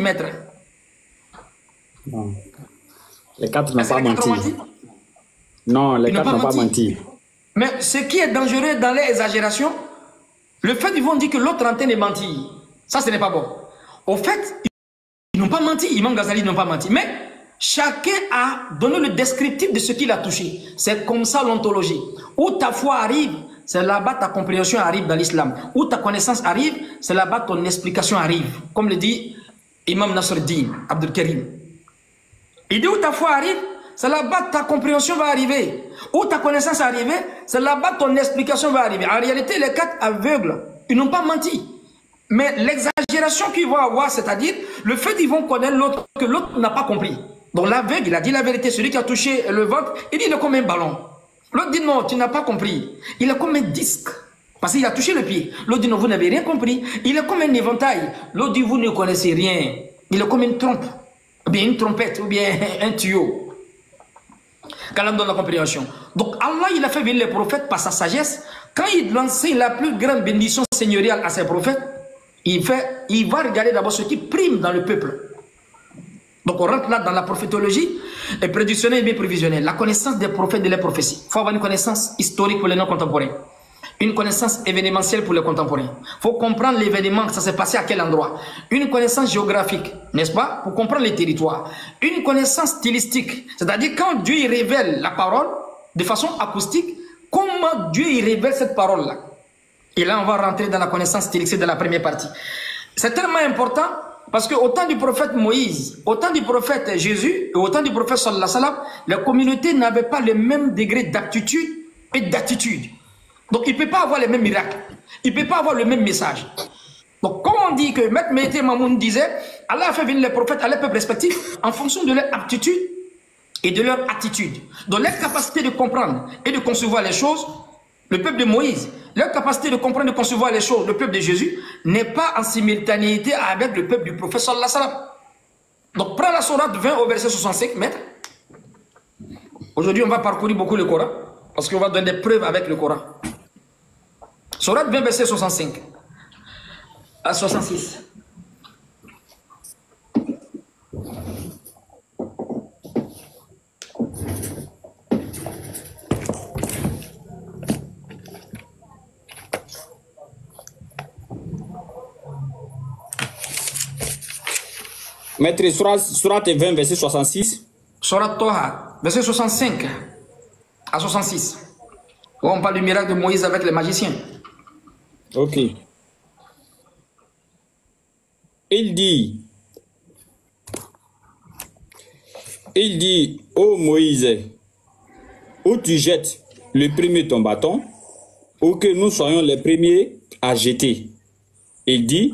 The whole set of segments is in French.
maître? Non. Les quatre n'ont pas menti. Non, les quatre n'ont pas menti. Mais ce qui est dangereux dans les exagérations, le fait qu'ils vont dire que l'autre est en train de mentir, ça ce n'est pas bon. Au fait, ils n'ont pas menti, Imam Ghazali n'ont pas menti, mais chacun a donné le descriptif de ce qu'il a touché. C'est comme ça l'ontologie. Où ta foi arrive, c'est là-bas ta compréhension arrive dans l'islam. Où ta connaissance arrive, c'est là-bas ton explication arrive. Comme le dit Imam Nasruddin Abdul Karim. Il dit où ta foi arrive, c'est là-bas ta compréhension va arriver. Où ta connaissance arrive, c'est là-bas ton explication va arriver. En réalité, les quatre aveugles, ils n'ont pas menti. Mais l'exagération qu'ils vont avoir, c'est-à-dire le fait qu'ils vont connaître l'autre, que l'autre n'a pas compris. Donc l'aveugle, il a dit la vérité. Celui qui a touché le ventre, il dit il est comme un ballon. L'autre dit non, tu n'as pas compris. Il est comme un disque. Parce qu'il a touché le pied. L'autre dit non, vous n'avez rien compris. Il est comme un éventail. L'autre dit vous ne connaissez rien. Il est comme une trompe. Ou bien une trompette, ou bien un tuyau. Qu'Allah donne la compréhension. Donc Allah, il a fait venir les prophètes par sa sagesse. Quand il enseigne la plus grande bénédiction seigneuriale à ses prophètes, il va regarder d'abord ce qui prime dans le peuple. Donc on rentre là dans la prophétologie, et prédictionnelle et bien prévisionnelle. La connaissance des prophètes et des prophéties. Il faut avoir une connaissance historique pour les non contemporains. Une connaissance événementielle pour les contemporains. Il faut comprendre l'événement, ça s'est passé à quel endroit. Une connaissance géographique, n'est-ce pas, pour comprendre les territoires. Une connaissance stylistique, c'est-à-dire quand Dieu il révèle la parole de façon acoustique, comment Dieu il révèle cette parole-là. Et là, on va rentrer dans la connaissance stylistique de la première partie. C'est tellement important parce qu'au temps du prophète Moïse, au temps du prophète Jésus et au temps du prophète sallallahu alayhi wa sallam, la communauté n'avait pas le même degré d'aptitude et d'attitude. Donc, il ne peut pas avoir les mêmes miracles. Il ne peut pas avoir le même message. Donc, comme on dit que Maître Mété Mamoun disait, Allah a fait venir les prophètes à leur peuple respectif en fonction de leur aptitude et de leur attitude. Donc, leur capacité de comprendre et de concevoir les choses, le peuple de Moïse, leur capacité de comprendre et de concevoir les choses, le peuple de Jésus, n'est pas en simultanéité avec le peuple du prophète sallallahu alayhi wa sallam. Donc, prends la sourate 20 au verset 65, maître. Aujourd'hui, on va parcourir beaucoup le Coran, parce qu'on va donner des preuves avec le Coran. Sourate 20, verset 65 à 66. Maître, Sourate 20, verset 66. Sourate Toha, verset 65 à 66. Où on parle du miracle de Moïse avec les magiciens. Ok. Il dit, ô Moïse, où tu jettes le premier ton bâton, ou que nous soyons les premiers à jeter. Il dit,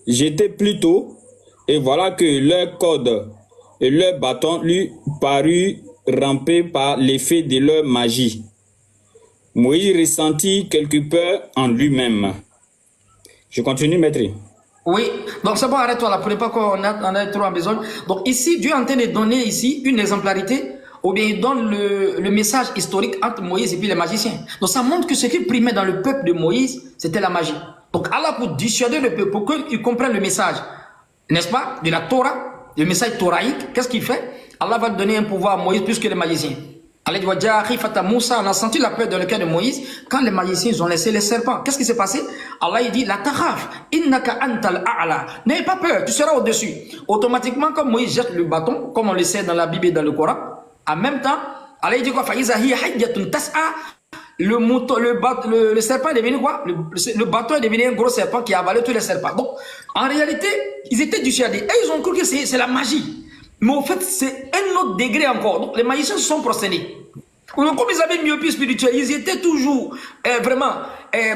jetez plutôt, et voilà que leur corde et leur bâton lui parut ramper par l'effet de leur magie. Moïse ressentit quelque peur en lui-même. Je continue, maître. Oui, donc c'est bon, arrête-toi là, prenez pas qu'on a trop en besoin. Donc ici, Dieu est en train de donner ici une exemplarité, ou bien il donne le message historique entre Moïse et puis les magiciens. Donc ça montre que ce qui primait dans le peuple de Moïse, c'était la magie. Donc Allah, pour dissuader le peuple, pour qu'ils comprennent le message, n'est-ce pas, de la Torah, le message thoraïque, qu'est-ce qu'il fait? Allah va donner un pouvoir à Moïse plus que les magiciens. Allah dit, on a senti la peur dans le cœur de Moïse quand les magiciens ont laissé les serpents. Qu'est-ce qui s'est passé? Allah il dit, la takhaf, innaka antal a'la. N'ayez pas peur, tu seras au-dessus. Automatiquement, comme Moïse jette le bâton, comme on le sait dans la Bible et dans le Coran, en même temps, Allah il dit quoi? Le serpent est devenu quoi? Le bâton est devenu un gros serpent qui a avalé tous les serpents. Donc, en réalité, ils étaient dissuadés. Et ils ont cru que c'est la magie. Mais au fait, c'est un autre degré encore. Donc, les magiciens se sont prosternés. Donc, comme ils avaient une myopie spirituelle, ils étaient toujours vraiment,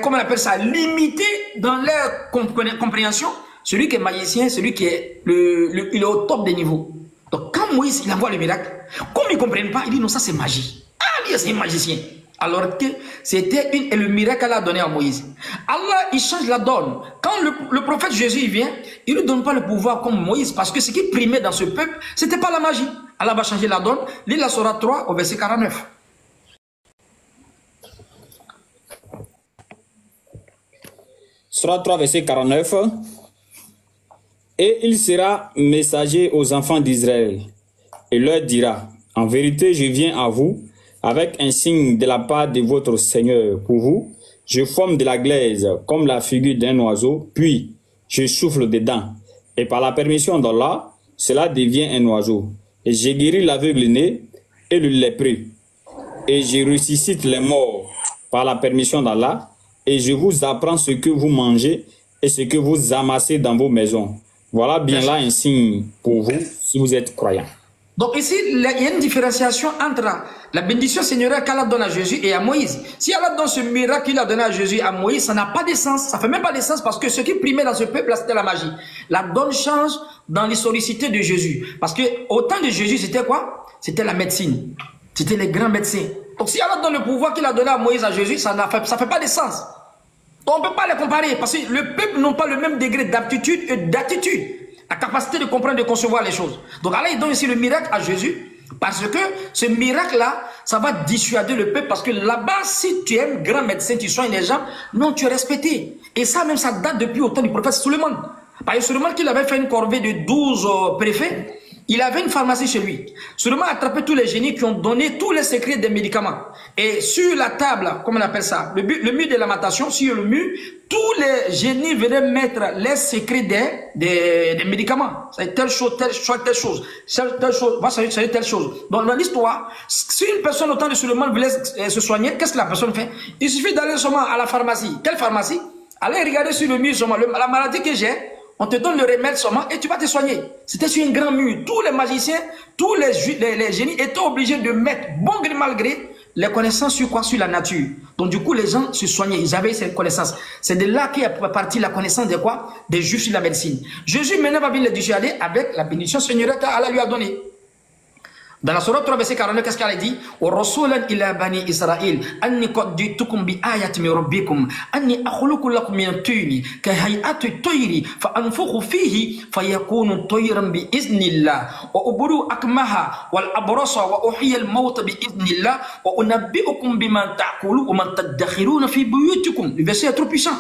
comment on appelle ça, limités dans leur compréhension. Celui qui est magicien, celui qui est il est au top des niveaux. Donc, quand Moïse, il envoie le miracle, comme ils ne comprennent pas, il dit non, ça c'est magie. Ah, lui, c'est un magicien. Alors que c'était le miracle qu'Allah a donné à Moïse. Allah, il change la donne. Quand le prophète Jésus il vient, il ne donne pas le pouvoir comme Moïse, parce que ce qui primait dans ce peuple, ce n'était pas la magie. Allah va changer la donne. Lis la sourate 3 au verset 49. Sourate 3, verset 49. Et il sera messager aux enfants d'Israël et leur dira, en vérité, je viens à vous avec un signe de la part de votre Seigneur pour vous. Je forme de la glaise comme la figure d'un oiseau, puis je souffle dedans. Et par la permission d'Allah, cela devient un oiseau. Et je guéris l'aveugle-né et le lépreux. Et je ressuscite les morts par la permission d'Allah. Et je vous apprends ce que vous mangez et ce que vous amassez dans vos maisons. Voilà bien là un signe pour vous si vous êtes croyant. Donc ici, il y a une différenciation entre la bénédiction seigneuriale qu'Allah donne à Jésus et à Moïse. Si Allah donne ce miracle qu'il a donné à Jésus et à Moïse, ça n'a pas de sens. Ça ne fait même pas de sens parce que ce qui primait dans ce peuple, c'était la magie. La donne change dans l'historicité de Jésus. Parce que au temps de Jésus, c'était quoi? C'était la médecine. C'était les grands médecins. Donc si Allah donne le pouvoir qu'il a donné à Moïse, à Jésus, ça ne fait pas de sens. Donc on ne peut pas les comparer parce que le peuple n'a pas le même degré d'aptitude et d'attitude. La capacité de comprendre, de concevoir les choses. Donc Allah, il donne ici le miracle à Jésus, parce que ce miracle-là, ça va dissuader le peuple, parce que là-bas, si tu es un grand médecin, tu soignes les gens, non, tu es respecté. Et ça, même, ça date depuis au temps du prophète Suleiman. Parce que Suleiman, qu'il avait fait une corvée de 12 préfets, il avait une pharmacie chez lui. Suleiman a attrapé tous les génies qui ont donné tous les secrets des médicaments. Et sur la table, comment on appelle ça, le mur de lamentation, sur le mur, tous les génies venaient mettre les secrets des médicaments. C'est telle chose, telle chose, telle chose, va s'agir telle chose. Donc dans l'histoire, si une personne au temps de Suleiman voulait se soigner, qu'est-ce que la personne fait? Il suffit d'aller seulement à la pharmacie. Quelle pharmacie? Allez regarder sur le mur seulement, la maladie que j'ai, on te donne le remède seulement et tu vas te soigner. C'était sur un grand mur. Tous les magiciens, tous les génies étaient obligés de mettre, bon gré mal gré, les connaissances sur quoi? Sur la nature. Donc du coup, les gens se soignaient. Ils avaient cette connaissance. C'est de là qu'est partie la connaissance de quoi? Des juifs sur la médecine. Jésus maintenant va venir les dissuader avec la bénédiction seigneuriale qu'Allah lui a donnée. Dans la sourate 3, verset 49, qu'est-ce qu'elle dit? وَرَسُولًا إِلَى بَنِي إِسْرَائِيلَ أَنِّي قَدْ جِئْتُكُمْ بِآيَةٍ مِنْ رَبِّكُمْ أَنِّي أَخْلُقُ لَكُم مِّنَ الطِّينِ كَهَيْئَةِ الطَّيْرِ فَأَنفُخُ فِيهِ فَيَكُونُ طَيْرًا بِإِذْنِ اللَّهِ وَأُبْرِئُ أَكْمَهَ وَالْأَبْرَصَ وَأُحْيِي الْمَوْتَى بِإِذْنِ اللَّهِ وَأُنَبِّئُكُم بِمَا تَأْكُلُونَ وَمَا تَدَّخِرُونَ فِي بُيُوتِكُم. Le verset est trop puissant.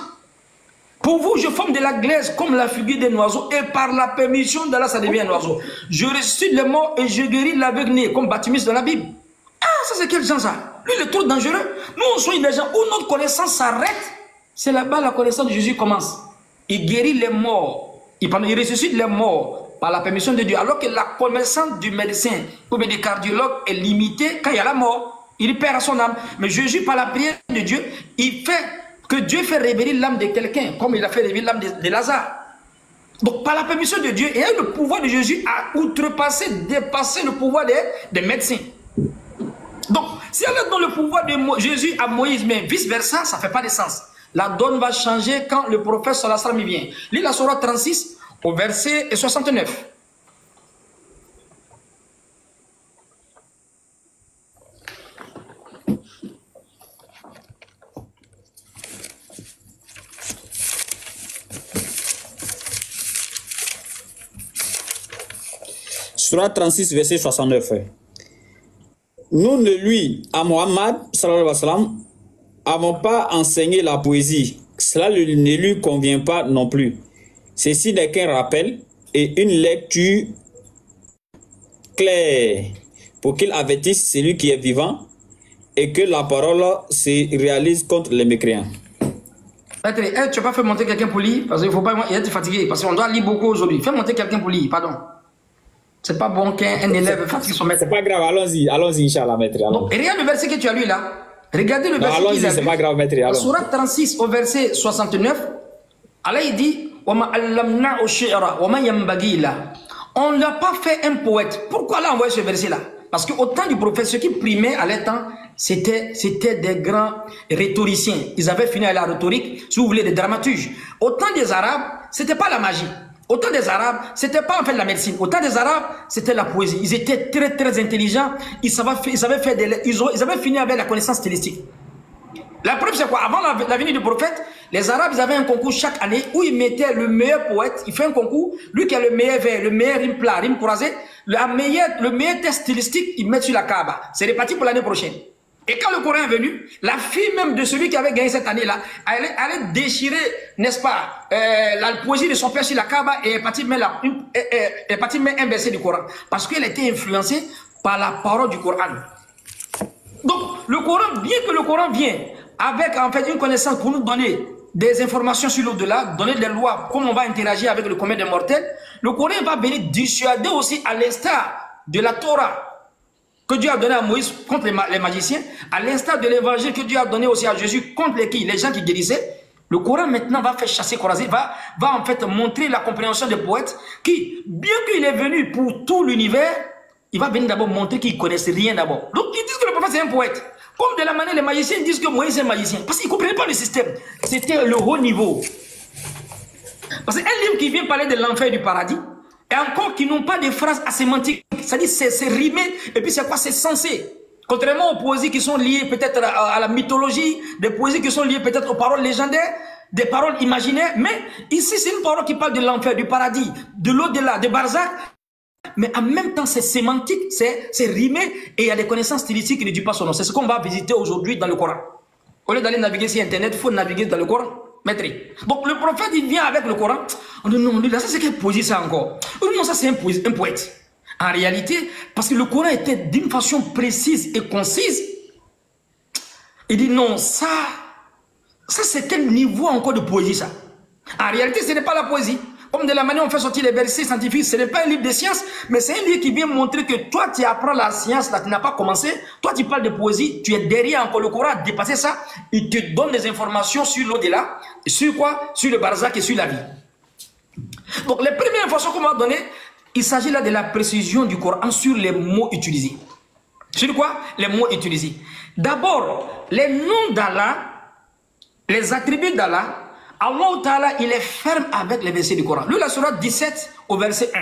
Pour vous, je forme de la glaise comme la figure d'un oiseau, et par la permission d'Allah, ça devient un oiseau. Je ressuscite les morts et je guéris l'aveugle-né, comme Bartiméus dans la Bible. Ah, ça c'est quel genre ça? Lui, il est trop dangereux. Nous, on soigne des gens où notre connaissance s'arrête. C'est là-bas la connaissance de Jésus commence. Il guérit les morts. Il ressuscite les morts par la permission de Dieu. Alors que la connaissance du médecin ou du cardiologue est limitée quand il y a la mort. Il perd à son âme. Mais Jésus, par la prière de Dieu, il fait que Dieu fait révéler l'âme de quelqu'un, comme il a fait révéler l'âme de Lazare. Donc, par la permission de Dieu, et le pouvoir de Jésus a outrepassé, dépassé le pouvoir des médecins. Donc, si elle donne le pouvoir de Jésus à Moïse, mais vice-versa, ça ne fait pas de sens. La donne va changer quand le prophète sallallahu alayhi wa sallam vient. Lis la sourate 36 au verset 69. Surah 36, verset 69. Nous ne lui, à Mohammed, sallallahu alayhi wa sallam, avons pas enseigné la poésie. Cela ne lui convient pas non plus. Ceci n'est qu'un rappel et une lecture claire pour qu'il avertisse celui qui est vivant et que la parole se réalise contre les mécréants. Tu n'as pas fait monter quelqu'un pour lire parce qu'il ne faut pas être fatigué, parce qu'on doit lire beaucoup aujourd'hui. Fais monter quelqu'un pour lire, pardon. C'est pas bon qu'un élève fatigue son maître. C'est pas grave, allons-y, Inch'Allah, maître. Donc, regarde le verset que tu as lu là. Regardez le verset qu'il a lu. C'est pas grave, maître. Surat 36 au verset 69, Allah il dit on ne l'a pas fait un poète. Pourquoi là on voit ce verset là? Parce qu'au temps du prophète, ce qui primait à l'état, c'était des grands rhétoriciens. Ils avaient fini à la rhétorique, si vous voulez, des dramaturges. Au temps des Arabes, c'était pas la magie. Au temps des Arabes, c'était pas en fait la médecine. Au temps des Arabes, c'était la poésie. Ils étaient très très intelligents. Ils avaient fini avec la connaissance stylistique. La preuve c'est quoi? Avant la venue du prophète, les Arabes ils avaient un concours chaque année où ils mettaient le meilleur poète. Il fait un concours, lui qui a le meilleur vers, le meilleur rime plat, rime croisé, le meilleur test stylistique, ils mettent sur la Kaaba. C'est réparti pour l'année prochaine. Et quand le Coran est venu, la fille même de celui qui avait gagné cette année-là, elle allait déchirer, n'est-ce pas, la poésie de son père sur la Kaaba et est partie mettre un verset du Coran. Parce qu'elle était influencée par la parole du Coran. Donc, le Coran, bien que le Coran vienne avec en fait une connaissance pour nous donner des informations sur l'au-delà, donner des lois, comment on va interagir avec le commun des mortels, le Coran va venir dissuader aussi à l'instar de la Torah que Dieu a donné à Moïse contre les magiciens, à l'instar de l'évangile que Dieu a donné aussi à Jésus contre les gens qui guérissaient. Le Coran maintenant va faire chasser Khorazi, va en fait montrer la compréhension des poètes qui, bien qu'il est venu pour tout l'univers, il va venir d'abord montrer qu'ils ne connaissent rien d'abord. Donc ils disent que le prophète c'est un poète. Comme de la manière les magiciens disent que Moïse est un magicien. Parce qu'ils ne comprenaient pas le système. C'était le haut niveau. Parce qu'un livre qui vient parler de l'enfer et du paradis, et encore qui n'ont pas de phrases asémantiques. C'est-à-dire c'est rimé, et puis c'est quoi? C'est censé. Contrairement aux poésies qui sont liées peut-être à la mythologie, des poésies qui sont liées peut-être aux paroles légendaires, des paroles imaginaires. Mais ici, c'est une parole qui parle de l'enfer, du paradis, de l'au-delà, de Barzakh. Mais en même temps, c'est sémantique, c'est rimé, et il y a des connaissances stylistiques qui ne disent pas son nom. C'est ce qu'on va visiter aujourd'hui dans le Coran. Au lieu d'aller naviguer sur Internet, il faut naviguer dans le Coran. Maître. Donc le prophète, il vient avec le Coran. On dit non, là, ça c'est quelle poésie ça encore? Non, ça c'est un poète. En réalité, parce que le Coran était d'une façon précise et concise, il dit non, ça c'est quel niveau encore de poésie ça? En réalité, ce n'est pas la poésie. Comme de la manière on fait sortir les versets scientifiques, ce n'est pas un livre de sciences, mais c'est un livre qui vient montrer que toi tu apprends la science, là tu n'as pas commencé, toi tu parles de poésie, tu es derrière encore le Coran, dépasser ça, il te donne des informations sur l'au-delà, sur quoi? Sur le Barzakh et sur la vie. Donc les premières informations qu'on m'a données, il s'agit là de la précision du Coran sur les mots utilisés. Sur quoi? Les mots utilisés. D'abord, les noms d'Allah, les attributs d'Allah, Allah Ta'ala, il est ferme avec les versets du Coran. Lui, la sourate 17 au verset 1.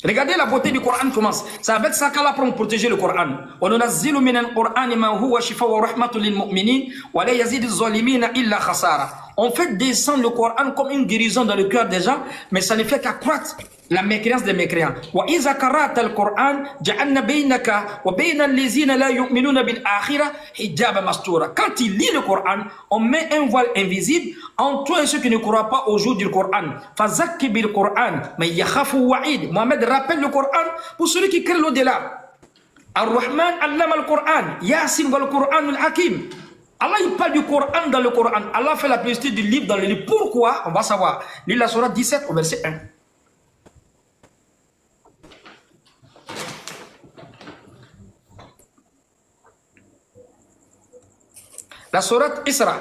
Regardez la beauté du Coran commence. C'est avec ça qu'Allah prend pour protéger le Coran. On fait descendre le Coran comme une guérison dans le cœur des gens, mais ça ne fait qu'accroître la mécréance des mécréants. Quand il lit le Coran, on met un voile invisible entre toi et ceux qui ne croient pas au jour du Coran. Mohamed rappelle le Coran pour celui qui crée l'au-delà. Ar-Rahman allama al-Qur'an, Yasin wal Qur'an al-Hakim. Allah il parle du Coran dans le Coran. Allah fait la publicité du livre dans le livre. Pourquoi? On va savoir. Lis la sourate 17 au verset 1. La sourate Isra.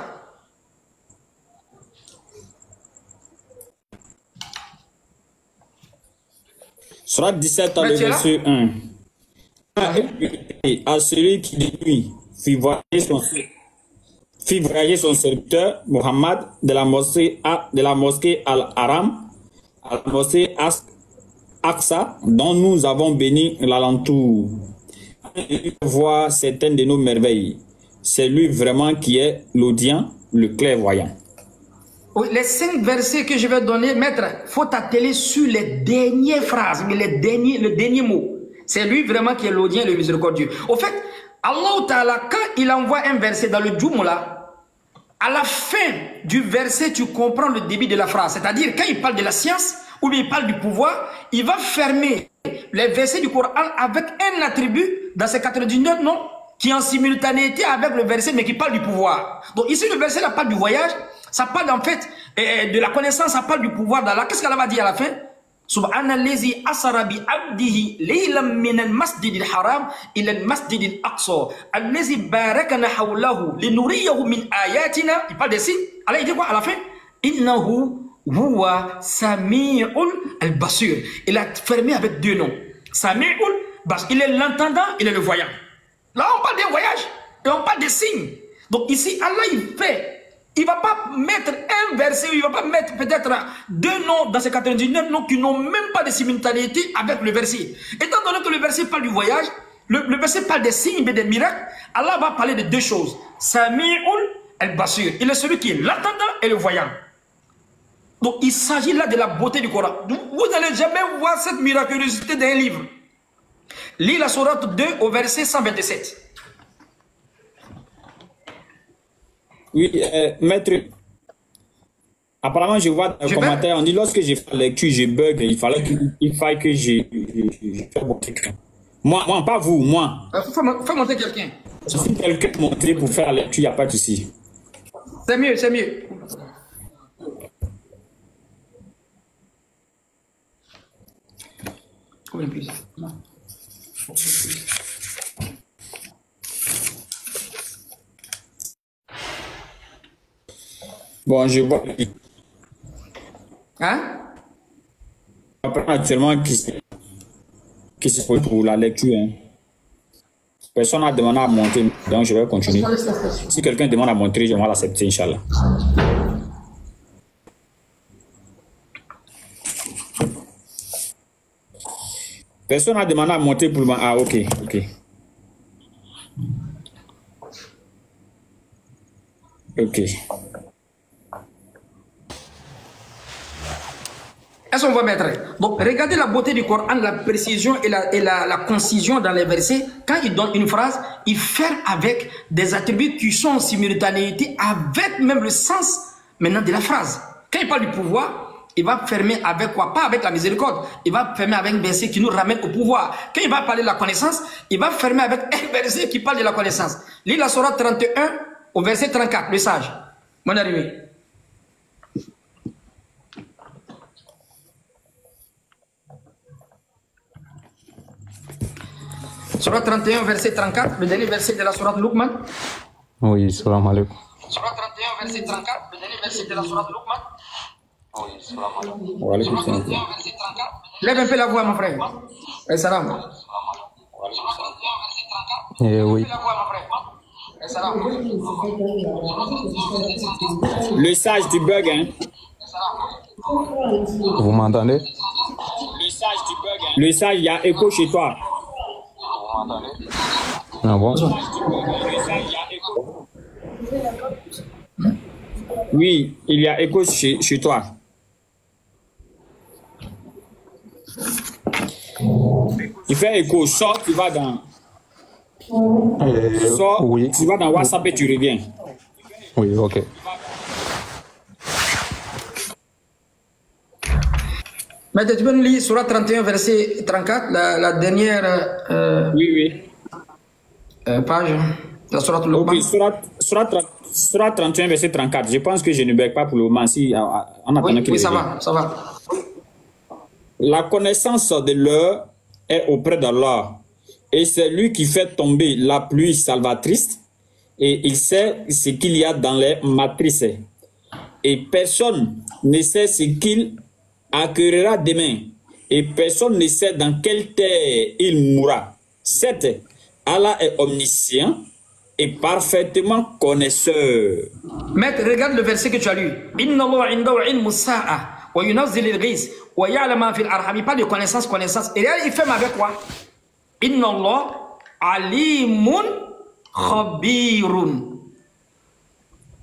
Sourate 17 le verset 1. À celui qui de nuit fit voyager son serviteur Mohammed de la mosquée Al-Haram à la mosquée Aqsa, dont nous avons béni l'alentour. Il voit certaines de nos merveilles. C'est lui vraiment qui est l'audient, le clairvoyant. Oui, les 5 versets que je vais donner, maître, il faut t'atteler sur les dernières phrases, mais le dernier mot. C'est lui vraiment qui est l'audient, le miséricordieux. Au fait, Allah Ta'ala, quand il envoie un verset dans le Jumla, à la fin du verset, tu comprends le début de la phrase. C'est-à-dire, quand il parle de la science, ou bien il parle du pouvoir, il va fermer les versets du Coran avec un attribut dans ces 99 noms, qui est en simultanéité avec le verset, mais qui parle du pouvoir. Donc ici, le verset là parle du voyage, ça parle en fait de la connaissance, ça parle du pouvoir d'Allah. Qu'est-ce qu'Allah va dire à la fin? Subhanallazi asara bi abdihi laylan min al-masjid al-haram ila al-masjid al-aqsa allazi barakana hawlahu linuriyahu min ayatina. Il parle des signes. Allah il dit quoi à la fin? Innahu huwa sami'ul al-basir. Il a fermé avec 2 noms. Sami'ul basir. Il est l'entendant, il est le voyant. Là, on parle des voyages et on parle des signes. Donc ici, Allah, il ne va pas mettre un verset, il ne va pas mettre peut-être 2 noms dans ces 99 noms qui n'ont même pas de simultanéité avec le verset. Étant donné que le verset parle du voyage, le verset parle des signes et des miracles, Allah va parler de 2 choses. Sami'ul al-Basir. Il est celui qui est l'entendant et le voyant. Donc il s'agit là de la beauté du Coran. Vous n'allez jamais voir cette miraculosité d'un livre. Lis la sourate 2 au verset 127. Oui, maître. Apparemment, je vois dans les commentaires, on dit lorsque j'ai fait la lecture, je bug, il faille que j'ai fait monter quelqu'un. Moi, pas vous, moi. Fais monter quelqu'un. Si quelqu'un monter pour faire la lecture, il n'y a pas de souci. C'est mieux, c'est mieux. Combien plus? Bon, je vois. Hein? Actuellement, qui se pose pour la lecture. Hein. Personne n'a demandé à monter, donc je vais continuer. Si quelqu'un demande à monter, je vais l'accepter, Inch'Allah. Personne n'a demandé à monter pour le moment. Ah, ok, ok. Ok. Est-ce qu'on va mettre? Donc, regardez la beauté du Coran, la précision et la concision dans les versets. Quand il donne une phrase, il ferme avec des attributs qui sont en simultanéité avec même le sens maintenant de la phrase. Quand il parle du pouvoir, il va fermer avec quoi? Pas avec la miséricorde. Il va fermer avec un verset qui nous ramène au pouvoir. Quand il va parler de la connaissance, il va fermer avec un verset qui parle de la connaissance. Lis la sourate 31 au verset 34, le sage. Mon arrivé. Sourate 31, verset 34, le dernier verset de la sourate Luqman. Oui, salam alaikum. Sourate 31, verset 34, le dernier verset de la sourate Luqman. Oui, salam alaikum. Wa alaykoum salam. Lève un peu la voix, mon frère. Et salam. Oui. Le sage du bug, hein? Vous m'entendez? Le sage du bug, hein? Le sage, il y a écho chez toi. Ah bon? Oui, il y a écho chez toi. Il fait écho, sors, tu vas dans... Sors, oui. tu vas dans WhatsApp et tu reviens. Oui, ok. Maintenant, tu peux nous lire Sourate 31, verset 34, la dernière Oui. page de la Sourate Luqman. Ok, Sourate 31, verset 34. Je pense que je ne bug pas pour le moment. Si, en attendant qu'il Oui, ça revienne. va, ça va. La connaissance de l'heure est auprès d'Allah. Et c'est lui qui fait tomber la pluie salvatrice. Et il sait ce qu'il y a dans les matrices. Et personne ne sait ce qu'il accueillera demain. Et personne ne sait dans quelle terre il mourra. Certes, Allah est omniscient et parfaitement connaisseur. Maître, regarde le verset que tu as lu. Inna Allah indahu ilmu sa'a wa yunazzil al-ghis wa ya'lamu ma fil arham. Il parle de connaissance. Et là, il ferme avec quoi? Inna Allah alimun khabirun.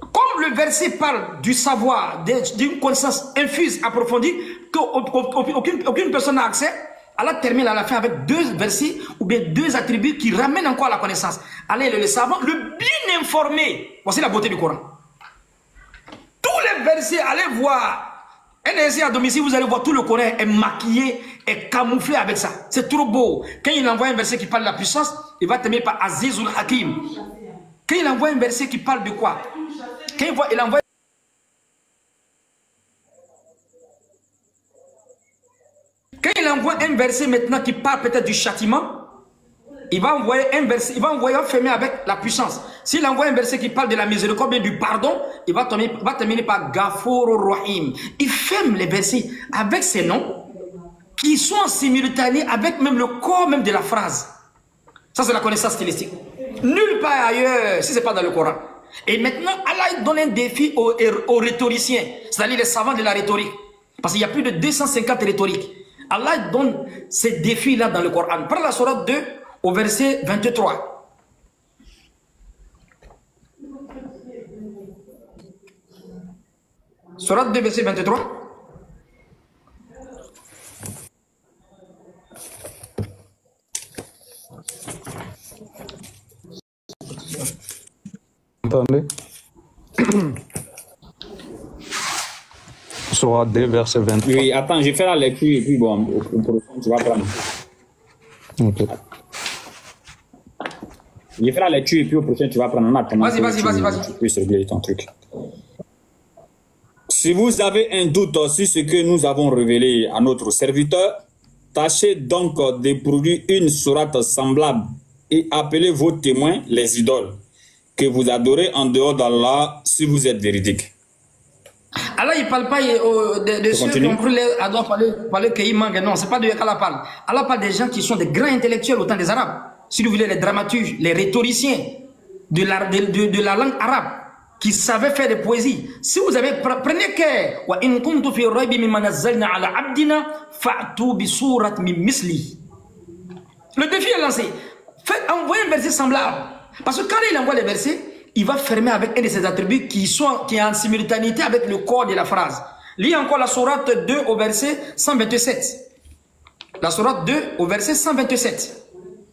Comme le verset parle du savoir, d'une connaissance infuse, approfondie, qu'aucune personne n'a accès, Allah termine à la fin avec deux versets ou bien deux attributs qui ramènent encore à la connaissance. Allah est le savant, le bien informé. Voici la beauté du Coran. Tous les versets, allez voir. Un essai à domicile, vous allez voir tout le Coran est maquillé, est camouflé avec ça. C'est trop beau. Quand il envoie un verset qui parle de la puissance, il va terminer par Azizul Hakim. Quand il envoie un verset qui parle de quoi? Quand il envoie un verset maintenant qui parle peut-être du châtiment, il va envoyer un verset, il va fermer avec la puissance. S'il envoie un verset qui parle de la miséricorde, bien du pardon, il va terminer par Ghafour Rahim. Il ferme les versets avec ces noms qui sont en simultané avec même le corps même de la phrase. Ça, c'est la connaissance stylistique. Nulle part ailleurs, si ce n'est pas dans le Coran. Et maintenant, Allah donne un défi aux rhétoriciens, c'est-à-dire les savants de la rhétorique. Parce qu'il y a plus de 250 rhétoriques. Allah donne ces défis-là dans le Coran. Par la sourate 2, au verset 23. Sourate 2, verset 23. Entendez? Sourate 2, verset 23. Oui, attends, je fais la lecture et puis bon, au prochain, tu vas prendre. Ok. Je fais la lecture et puis au prochain, tu vas prendre. Vas-y. Tu puisses régler ton truc. Si vous avez un doute sur ce que nous avons révélé à notre serviteur, tâchez donc de produire une sourate semblable et appelez vos témoins les idoles que vous adorez en dehors d'Allah si vous êtes véridique. Allah, il ne parle pas de ceux qui ont pris à doit parler qu'il manque. Non, ce n'est pas de eux qu'Allah parle. Allah parle des gens qui sont des grands intellectuels au temps des Arabes. Si vous voulez, les dramaturges, les rhétoriciens de la langue arabe qui savaient faire des poésies. Si vous avez, prenez care. Le défi est lancé. Envoyez un verset semblable. Parce que quand il envoie les versets, il va fermer avec un de ses attributs qui est en simultanéité avec le corps de la phrase. Lis encore la sourate 2 au verset 127. La sourate 2 au verset 127.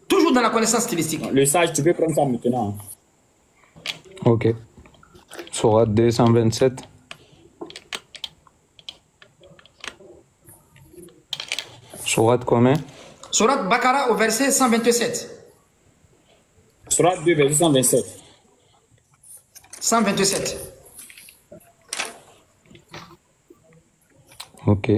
Toujours dans la connaissance stylistique. Le sage, tu peux prendre ça maintenant. Ok. Sourate 2, 127. Sourate combien? Sourate Bakara au verset 127. Sourate 2, verset 127. 127. Ok.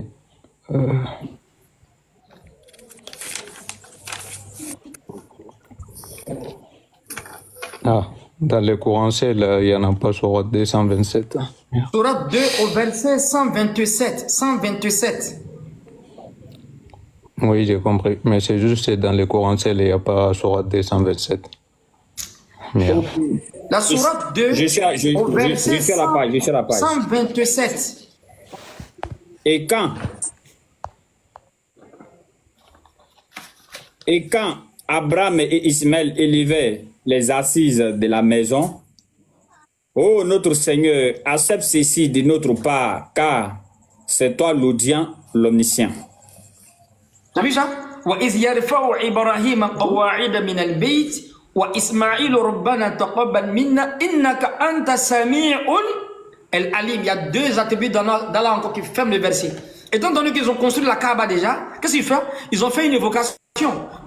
Ah, dans les courants, il n'y en a pas sur 227. Sourate 2 au verset 127. 127. Oui, j'ai compris. Mais c'est juste que dans les courants, il n'y a pas sur 227. Merde. La sourate 2 je suis à la page. 127. Et quand Abraham et Ismaël élevaient les assises de la maison, ô notre Seigneur, accepte ceci de notre part, car c'est toi l'audient, l'omniscient. Tu as vu ça? وَإِذْ يَرْفَعُ إِبْرَاهِيمَ قَوَاعِدَ مِنَ الْبَيْتِ وَإِسْمَاعِيلُ رَبَّنَا تَقَبَّلْ مِنَّا إِنَّكَ أَنْتَ سَمِيعٌ الْعَلِيمُ. Il y a deux attributs dans là encore qui ferment le verset. Étant donné qu'ils ont construit la Kaaba déjà, qu'est-ce qu'ils font? Ils ont fait une évocation.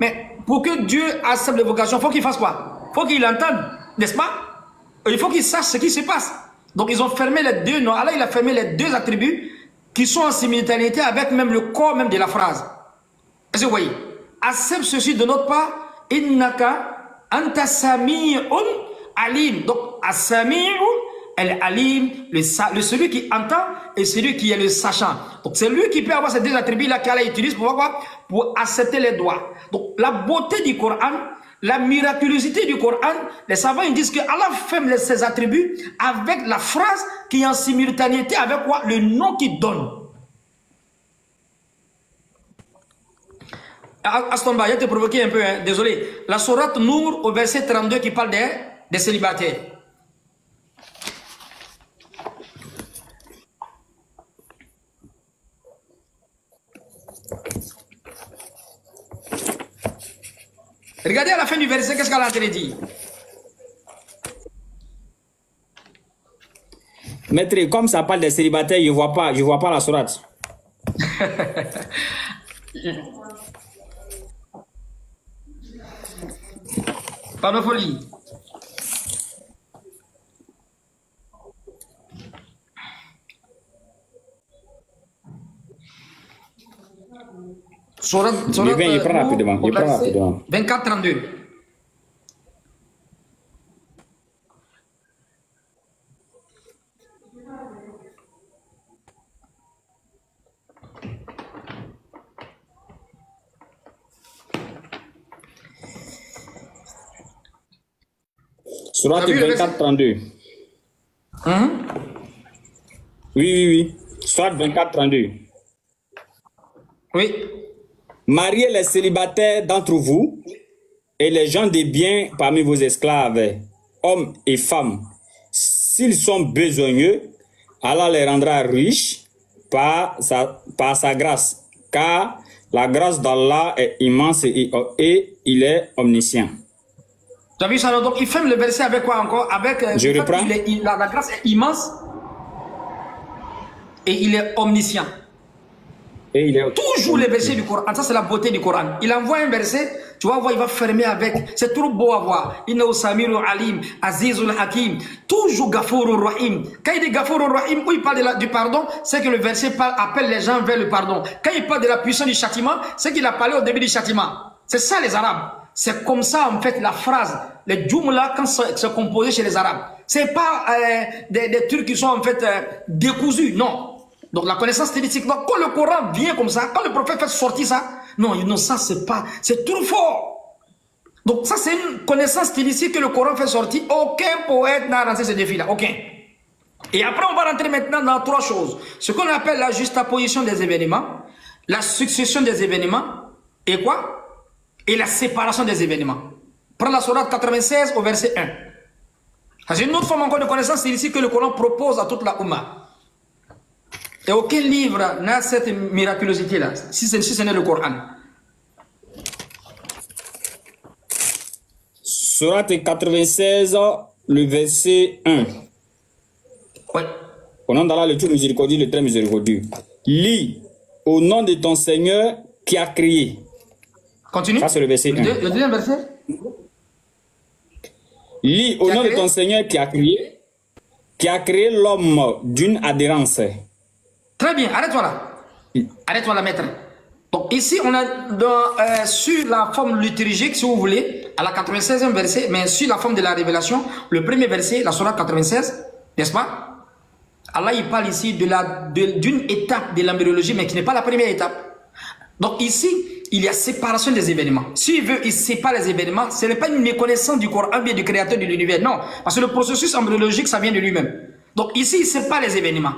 Mais pour que Dieu accepte l'évocation, il faut qu'il fasse quoi? Il faut qu'il entende, n'est-ce pas? Il faut qu'il sache ce qui se passe. Donc ils ont fermé les deux. Non, Allah il a fermé les deux attributs qui sont en simultanéité avec même le corps même de la phrase. Est-ce que vous voyez? Accepte ceci de notre part. Innaka anta sami'un alim. Donc, as-sami'u al-alim, celui qui entend et celui qui est le sachant. Donc, c'est lui qui peut avoir ces deux attributs-là qu'Allah utilise pour quoi? Pour accepter les doigts. Donc, la beauté du Coran, la miraculosité du Coran, les savants ils disent que Allah ferme ses attributs avec la phrase qui est en simultanéité avec quoi? Le nom qu'il donne. Astomba, je te provoqué un peu, hein? Désolé. La sourate Nour au verset 32 qui parle des célibataires. Regardez à la fin du verset, qu'est-ce qu'Allah a dit? Maître, comme ça parle des célibataires, je vois pas la sourate. Pas de folie. Il prend rapidement. 24-32. Sourate 24-32. Oui. Sourate 24-32. Oui. Mariez les célibataires d'entre vous et les gens de bien parmi vos esclaves, hommes et femmes. S'ils sont besogneux, Allah les rendra riches par sa grâce, car la grâce d'Allah est immense et il est omniscient. Tu as vu ça? Donc il ferme le verset avec quoi encore? Avec Je reprends. la grâce est immense et il est omniscient. Et il est Toujours les versets du Coran. Ça, c'est la beauté du Coran. Il envoie un verset, tu vas voir, il va fermer avec. C'est trop beau à voir. Inna Samiru Alim, Azizul Hakim. Toujours Ghafourur Rahim. Quand il dit Ghafourur Rahim, où il parle du pardon, c'est que le verset appelle les gens vers le pardon. Quand il parle de la puissance du châtiment, c'est qu'il a parlé au début du châtiment. C'est ça les Arabes. C'est comme ça, en fait, la phrase. Les Jumla, quand c'est composé chez les Arabes. C'est pas des trucs qui sont, en fait, décousus. Non. Donc la connaissance stylistique, donc quand le Coran vient comme ça, quand le prophète fait sortir ça, non, ça c'est pas, c'est trop fort. Donc ça c'est une connaissance stylistique que le Coran fait sortir. Aucun poète n'a lancé ce défi-là, aucun. Et après on va rentrer maintenant dans trois choses. Ce qu'on appelle la juxtaposition des événements, la succession des événements, et quoi? Et la séparation des événements. Prends la sourate 96 au verset 1. C'est une autre forme encore de connaissance stylistique que le Coran propose à toute la Ummah. Et aucun livre n'a cette miraculosité-là, si ce n'est le Coran. Sourate 96, le verset 1. Ouais. Au nom d'Allah, le tout miséricordieux, le très miséricordieux. Lis au nom de ton Seigneur qui a créé. Continue. Ça, c'est le verset 1. Le deuxième verset. Lis au nom de ton Seigneur qui a créé l'homme d'une adhérence. Très bien, arrête-toi là. Arrête-toi là, maître. Donc ici, on a sur la forme liturgique, si vous voulez, à la 96e verset, mais sur la forme de la révélation, le premier verset, la sourate 96, n'est-ce pas? Allah, il parle ici d'une étape de l'embryologie, mais qui n'est pas la première étape. Donc ici, il y a séparation des événements. S'il veut, il sépare les événements. Ce n'est pas une méconnaissance du Coran, bien du créateur de l'univers. Non, parce que le processus embryologique, ça vient de lui-même. Donc ici, il sépare les événements.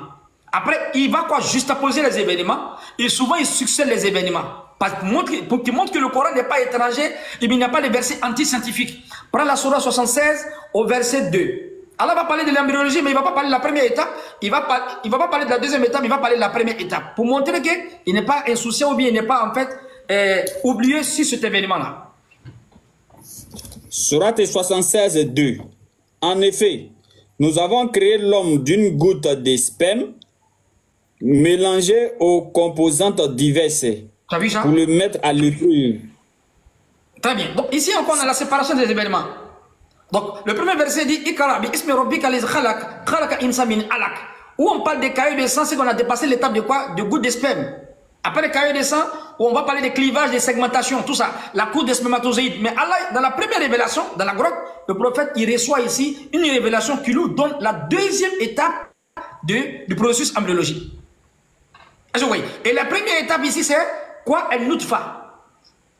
Après, il va quoi? Juxtaposer les événements. Et souvent, il succède les événements. Pour qu'il montre que le Coran n'est pas étranger, il n'y a pas de versets anti-scientifiques. Prends la sourate 76 au verset 2. Allah va parler de l'embryologie, mais il ne va pas parler de la première étape. Il ne va pas parler de la deuxième étape, il va parler de la première étape. Pour montrer qu'il n'est pas insouciant ou bien il n'est pas en fait oublié sur cet événement-là. Sourate 76, 2. En effet, nous avons créé l'homme d'une goutte de sperme mélangée aux composantes diverses Tu as vu ça? pour le mettre à l'épreuve. Très bien. Donc ici encore on a la séparation des événements. Donc le premier verset dit Ikra bi ismi rabbika allazi khalaq khalaqa insa min alaq. Où on parle des caillots de sang, c'est qu'on a dépassé l'étape de quoi? De gouttes de sperme. Après les caillots de sang, on va parler des clivages, des segmentations, tout ça. La cour des spermatozoïdes. Mais Allah, dans la première révélation, dans la grotte, le prophète, il reçoit ici une révélation qui nous donne la deuxième étape du processus embryologique. Et la première étape ici, c'est quoi? El nutfa.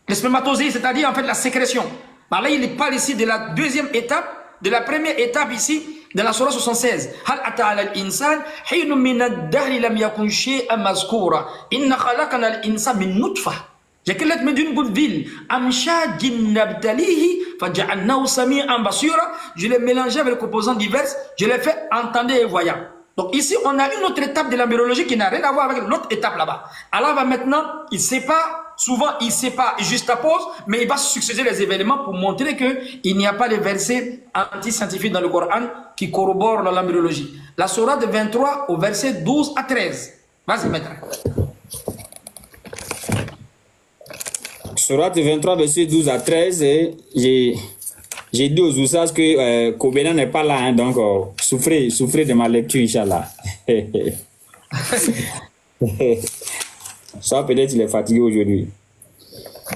Les spermatozoïdes, c'est-à-dire en fait la sécrétion. Bah là, il parle ici de la deuxième étape, de la première étape ici, de la sourate 76. Hal ata ala al-insan hinun min ad-dahr lam yakun shay'an mazkura. Inna khalaqna al-insan min nutfa. J'ai qu'elle met d'une goutte d'huile. Amshajin nabtalihi faja'alnahu sami'an basira. Je l'ai mélangé avec les composants divers, je l'ai fait entendre et voyant. Donc ici, on a une autre étape de l'embryologie qui n'a rien à voir avec l'autre étape là-bas. Allah va maintenant, il sépare, souvent il sépare, il juxtapose, mais il va succéder les événements pour montrer qu'il n'y a pas de versets anti-scientifiques dans le Coran qui corroborent l'embryologie. La sourate 23 au verset 12 à 13. Vas-y, maître. Sourate 23, verset 12 à 13, j'ai dit aux Oussas que Kobena n'est pas là, hein, donc souffrez de ma lecture, Inch'Allah. Ça, peut-être il est fatigué aujourd'hui.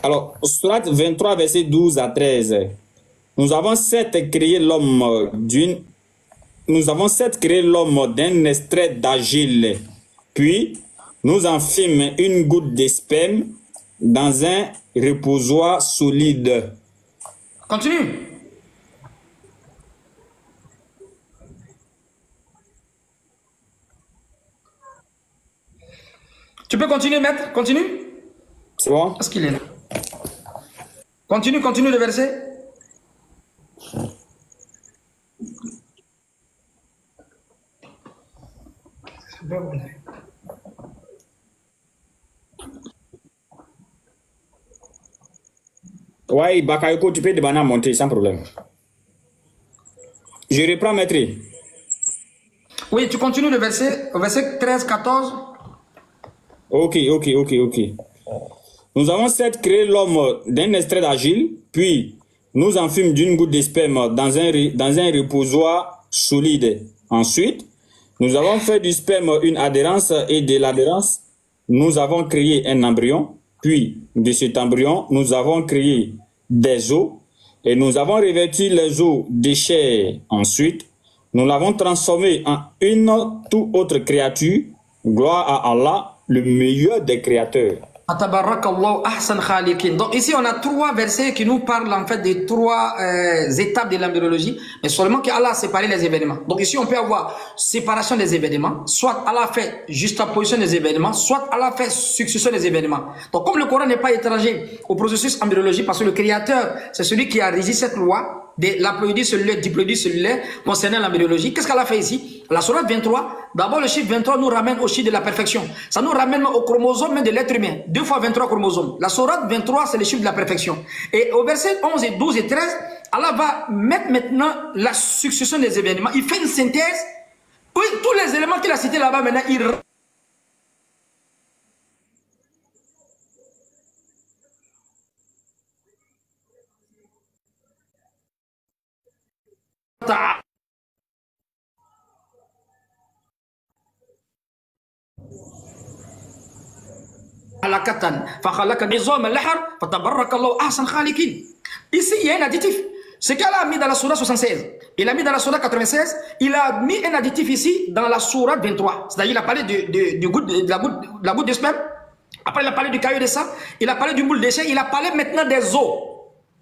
Alors, Sourate 23, verset 12 à 13. Nous avons certes créé l'homme d'un extrait d'argile, puis nous en fîmes une goutte de sperme dans un reposoir solide. Continue. Tu peux continuer, maître? Continue. C'est bon? Est-ce qu'il est là? Continue le verset. Ouais, Bakayoko, tu peux demander à monter sans problème. Je reprends, maître. Oui, tu continues le verset, au verset 13, 14. Ok. Nous avons certes créé l'homme d'un extrait d'argile, puis nous en fûmes d'une goutte de sperme dans un reposoir solide. Ensuite, nous avons fait du sperme une adhérence et de l'adhérence, nous avons créé un embryon. Puis, de cet embryon, nous avons créé des os et nous avons revêtu les os de chair. Ensuite, nous l'avons transformé en une toute autre créature. Gloire à Allah, le meilleur des créateurs. Donc ici on a 3 versets qui nous parlent en fait des 3 étapes de l'embryologie, mais seulement qu'Allah a séparé les événements. Donc ici on peut avoir séparation des événements, soit Allah fait juxtaposition des événements, soit Allah fait succession des événements. Donc comme le Coran n'est pas étranger au processus embryologique, parce que le créateur c'est celui qui a régi cette loi de l'haploïdie cellulaire, diploïdie cellulaire concernant l'embryologie. Qu'est-ce qu'elle a fait ici? La sourate 23, d'abord le chiffre 23 nous ramène au chiffre de la perfection. Ça nous ramène au chromosome même de l'être humain. 2 fois 23 chromosomes. La sourate 23, c'est le chiffre de la perfection. Et au verset 11 et 12 et 13, Allah va mettre maintenant la succession des événements. Il fait une synthèse. Oui, tous les éléments qu'il a cités là-bas, maintenant, il Ici, il y a un additif. Ce qu'elle a mis dans la sourate 76, il a mis dans la sourate 96, il a mis un additif ici dans la sourate 23. C'est-à-dire, il a parlé de la goutte de sperme. Après, il a parlé du caillou de sang. Il a parlé du boule de chair. Il a parlé maintenant des os.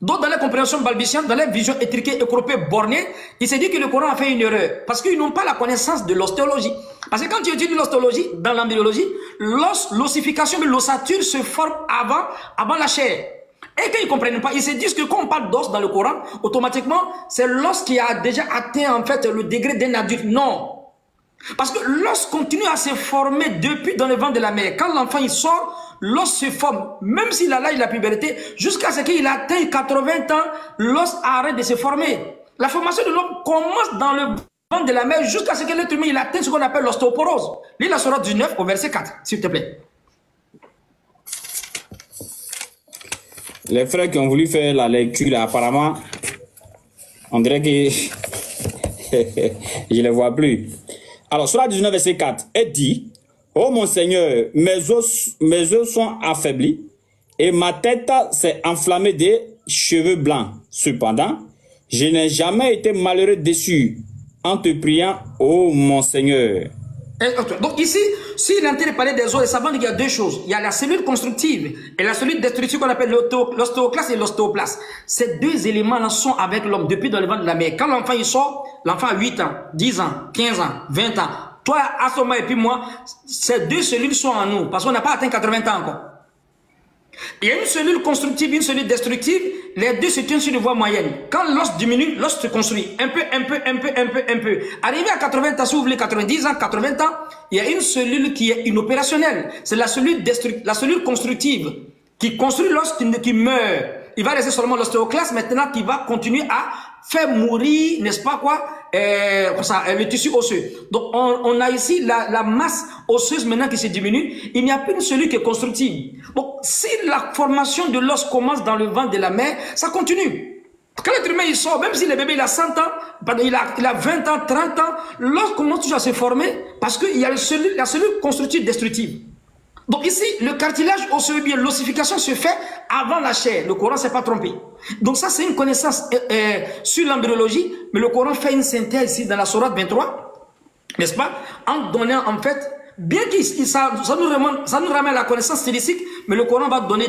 Donc, dans les compréhensions balbutiantes, dans les visions étriquées, écropées, bornées, il s'est dit que le Coran a fait une erreur. Parce qu'ils n'ont pas la connaissance de l'ostéologie. Parce que quand tu étudies l'ostéologie, dans l'embryologie, l'ossification de l'ossature se forme avant la chair. Et qu'ils ne comprennent pas, ils se disent que quand on parle d'os dans le Coran, automatiquement, c'est l'os qui a déjà atteint en fait le degré d'un adulte. Non. Parce que l'os continue à se former depuis dans le ventre de la mère. Quand l'enfant il sort, l'os se forme. Même s'il a l'âge de la puberté, jusqu'à ce qu'il atteigne 80 ans, l'os arrête de se former. La formation de l'homme commence dans le ventre de la mère jusqu'à ce que l'être humain il atteigne ce qu'on appelle l'ostéoporose. Lis la sourate 19 au verset 4, s'il te plaît. Les frères qui ont voulu faire la lecture, là, apparemment, on dirait que je ne les vois plus. Alors, sur la 19, verset 4, elle dit, oh mon Seigneur, mes os sont affaiblis et ma tête s'est enflammée des cheveux blancs. Cependant, je n'ai jamais été malheureux dessus en te priant, oh mon Seigneur. Donc ici, s'il est en train de parler des os, les savants disent qu'il y a 2 choses. Il y a la cellule constructive et la cellule destructive qu'on appelle l'ostéoclaste et l'ostéoplaste. Ces 2 éléments-là sont avec l'homme depuis dans le ventre de la mère. Quand l'enfant il sort, l'enfant a 8 ans, 10 ans, 15 ans, 20 ans. Toi, à ce moment et puis moi, ces 2 cellules sont en nous parce qu'on n'a pas atteint 80 ans encore. Il y a une cellule constructive, une cellule destructive. Les 2 se tiennent sur une voie moyenne. Quand l'os diminue, l'os se construit. Un peu. Arrivé à 80 ans, si vous voulez 90 ans, 80 ans, il y a une cellule qui est inopérationnelle. C'est la cellule constructive qui construit l'os qui meurt. Il va rester seulement l'ostéoclaste maintenant qui va continuer à faire mourir, n'est-ce pas quoi, le tissu osseux. Donc on a ici la masse osseuse maintenant qui se diminue. Il n'y a plus une cellule qui est constructive. Donc si la formation de l'os commence dans le ventre de la mère, ça continue. Quand l'être humain il sort, même si le bébé il a 100 ans, il a 20 ans, 30 ans, l'os commence toujours à se former parce qu'il y a la cellule constructive destructive. Donc ici, le cartilage osseux, bien l'ossification se fait avant la chair. Le Coran ne s'est pas trompé. Donc ça, c'est une connaissance sur l'embryologie, mais le Coran fait une synthèse ici dans la sourate 23, n'est-ce pas? En donnant en fait, bien que ça nous ramène à la connaissance stylistique, mais le Coran va donner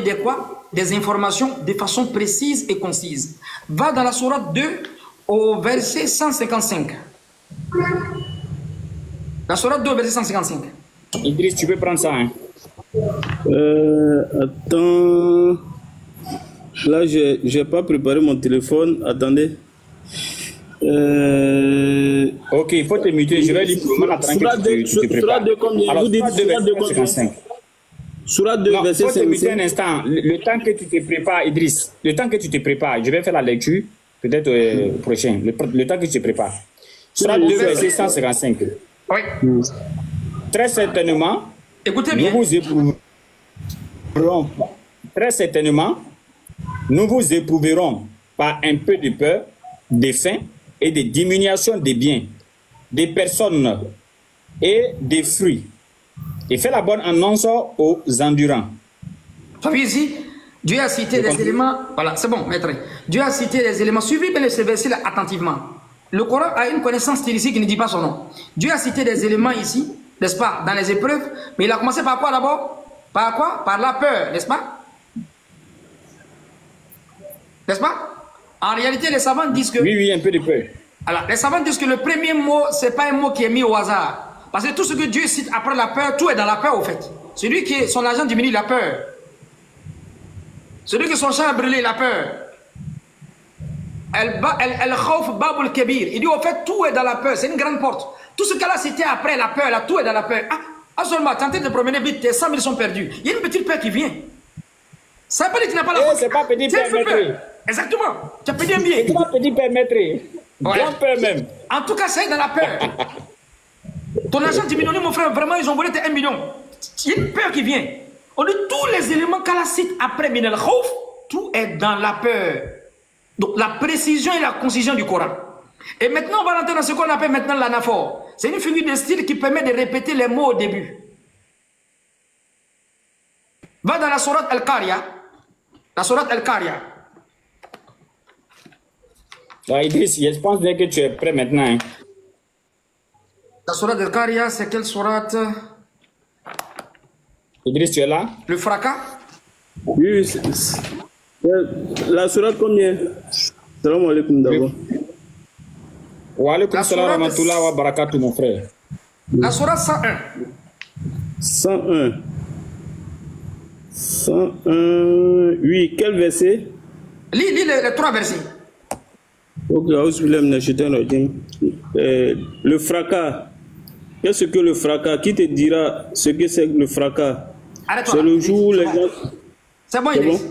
des informations de façon précise et concise. Va dans la sourate 2 au verset 155. La sourate 2 au verset 155. Idriss, tu peux prendre ça, hein? Attends. Là, j'ai pas préparé mon téléphone. Attendez. Ok, il faut te muter. Je vais lire pour moi Surat 2, Alors, vous dites Surat 2 combien? Surat 2, non, verset 5. Il faut te muter un instant. Le temps que tu te prépares, Idriss, le temps que tu te prépares, je vais faire la lecture, peut-être prochain, le temps que tu te prépares. Surat 2, verset 155. Oui. Très certainement, Écoutez bien. Très certainement, nous vous éprouverons par un peu de peur, de faim et de diminution des biens, des personnes et des fruits. Et fait la bonne annonce aux endurants. Vous avez ici, Dieu a cité des éléments. Voilà, c'est bon, maître. Dieu a cité des éléments. Suivez bien ce verset-là attentivement. Le Coran a une connaissance stylistique qui ne dit pas son nom. Dieu a cité des éléments ici, n'est-ce pas, dans les épreuves, mais il a commencé par quoi d'abord? Par quoi? Par la peur, n'est-ce pas? N'est-ce pas? En réalité, les savants disent que... Oui, un peu de peur. Alors, les savants disent que le premier mot, ce n'est pas un mot qui est mis au hasard. Parce que tout ce que Dieu cite après la peur, tout est dans la peur au fait. Celui qui son argent diminue, il a peur. Celui que son champ a brûlé, il a peur. Il dit au fait, tout est dans la peur. C'est une grande porte. Tout ce qu'elle a cité après la peur, là, tout est dans la peur. Ah, seulement, tentez de promener vite, tes 100 000 sont perdus. Il y a une petite peur qui vient. Ça veut pas dire que tu n'as pas la peur. C'est pas petit peur, maître. Exactement. Tu as payé un billet. C'est pas petit peur, maître. Grand peur même. En tout cas, c'est dans la peur. Ton argent diminue, mon frère. Vraiment, ils ont volé tes 1 million. Il y a une peur qui vient. On dit tous les éléments qu'Allah cite après Minal Khawf, tout est dans la peur. Donc la précision et la concision du Coran. Et maintenant, on va rentrer dans ce qu'on appelle maintenant l'anaphore. C'est une figure de style qui permet de répéter les mots au début. Va dans la sourate Al-Qariya. La sourate Al-Qariya. Idriss, je pense bien que tu es prêt maintenant. Hein. La sourate Al-Qariya, c'est quelle sourate? Idriss, tu es là? Le fracas? Oui, la sourate combien? Salam alaikum d'abord. Wa alaikum salam wa rahmatullah wa barakatuh, mon frère. La sourate 101. 101. 101. Oui, quel verset? Lis les 3 versets. Ok, le fracas. Qu'est-ce que le fracas? Qui te dira ce que c'est le fracas? C'est le jour où les gens... C'est bon, Idriss.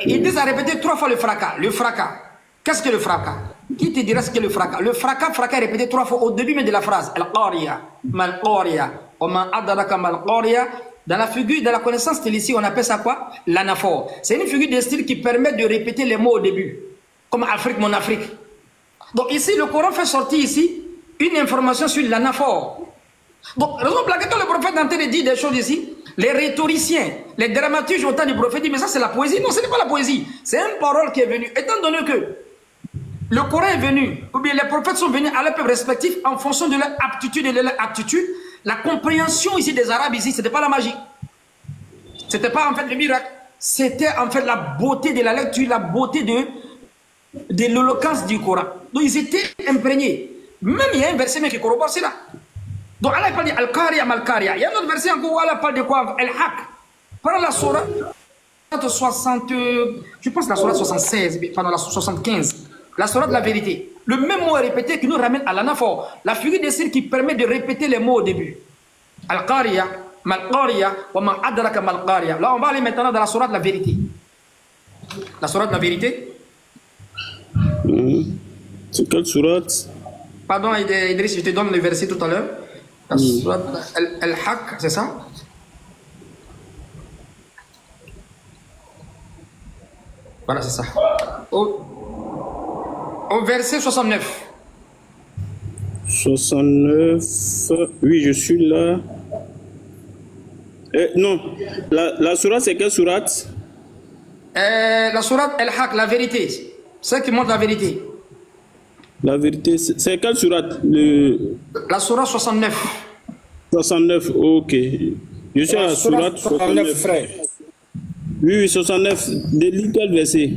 Idriss a répété 3 fois le fracas. Le fracas. Qu'est-ce que le fracas? Qui te dira ce qu'est le fracas? Le fracas est répété 3 fois au début même de la phrase. Al-Qariya, Mal-Qariya, Oman Adaraka Mal-Qariya. Dans la figure, dans la connaissance stylistique, on appelle ça quoi? L'anaphore. C'est une figure de style qui permet de répéter les mots au début. Comme Afrique, mon Afrique. Donc ici, le Coran fait sortir ici une information sur l'anaphore. Donc, raison pour laquelle le prophète est en train de dire des choses ici, les rhétoriciens, les dramaturges au temps du prophète disent, mais ça c'est la poésie. Non, ce n'est pas la poésie. C'est une parole qui est venue. Étant donné que le Coran est venu, ou bien les prophètes sont venus à leur peuple respectif en fonction de leur aptitude et de leur aptitude, la compréhension ici des Arabes ici, ce n'était pas la magie. Ce n'était pas en fait le miracle. C'était en fait la beauté de la lecture, la beauté de l'éloquence du Coran. Donc ils étaient imprégnés. Même il y a un verset qui corrobore cela. Donc Allah parle de Al-Qariya, Mal-Qariya. Il y a un autre verset encore où Allah parle de quoi? Al-Haq. Pendant la sourate 60, je pense la sourate 76, pendant la 75, la sourate de la vérité. Le même mot est répété qui nous ramène à l'anaphore. La figure de style qui permet de répéter les mots au début. Al-Qariya, Mal-Qariya, wa man adraka Mal-Qariya. Là on va aller maintenant dans la sourate de la vérité. La sourate de la vérité. C'est quelle sourate? Pardon Idriss, je te donne le verset tout à l'heure. La sourate Al-Haq, c'est ça? Voilà, c'est ça. Au verset 69. 69. Oui, je suis là. Non, la sourate, c'est quelle sourate? La sourate Al-Haq, la vérité. C'est qui montre la vérité. La vérité, c'est quelle sourate? La sourate 69. 69, ok. Je suis à la sourate 69, frère. Oui, 69. Lis quel verset?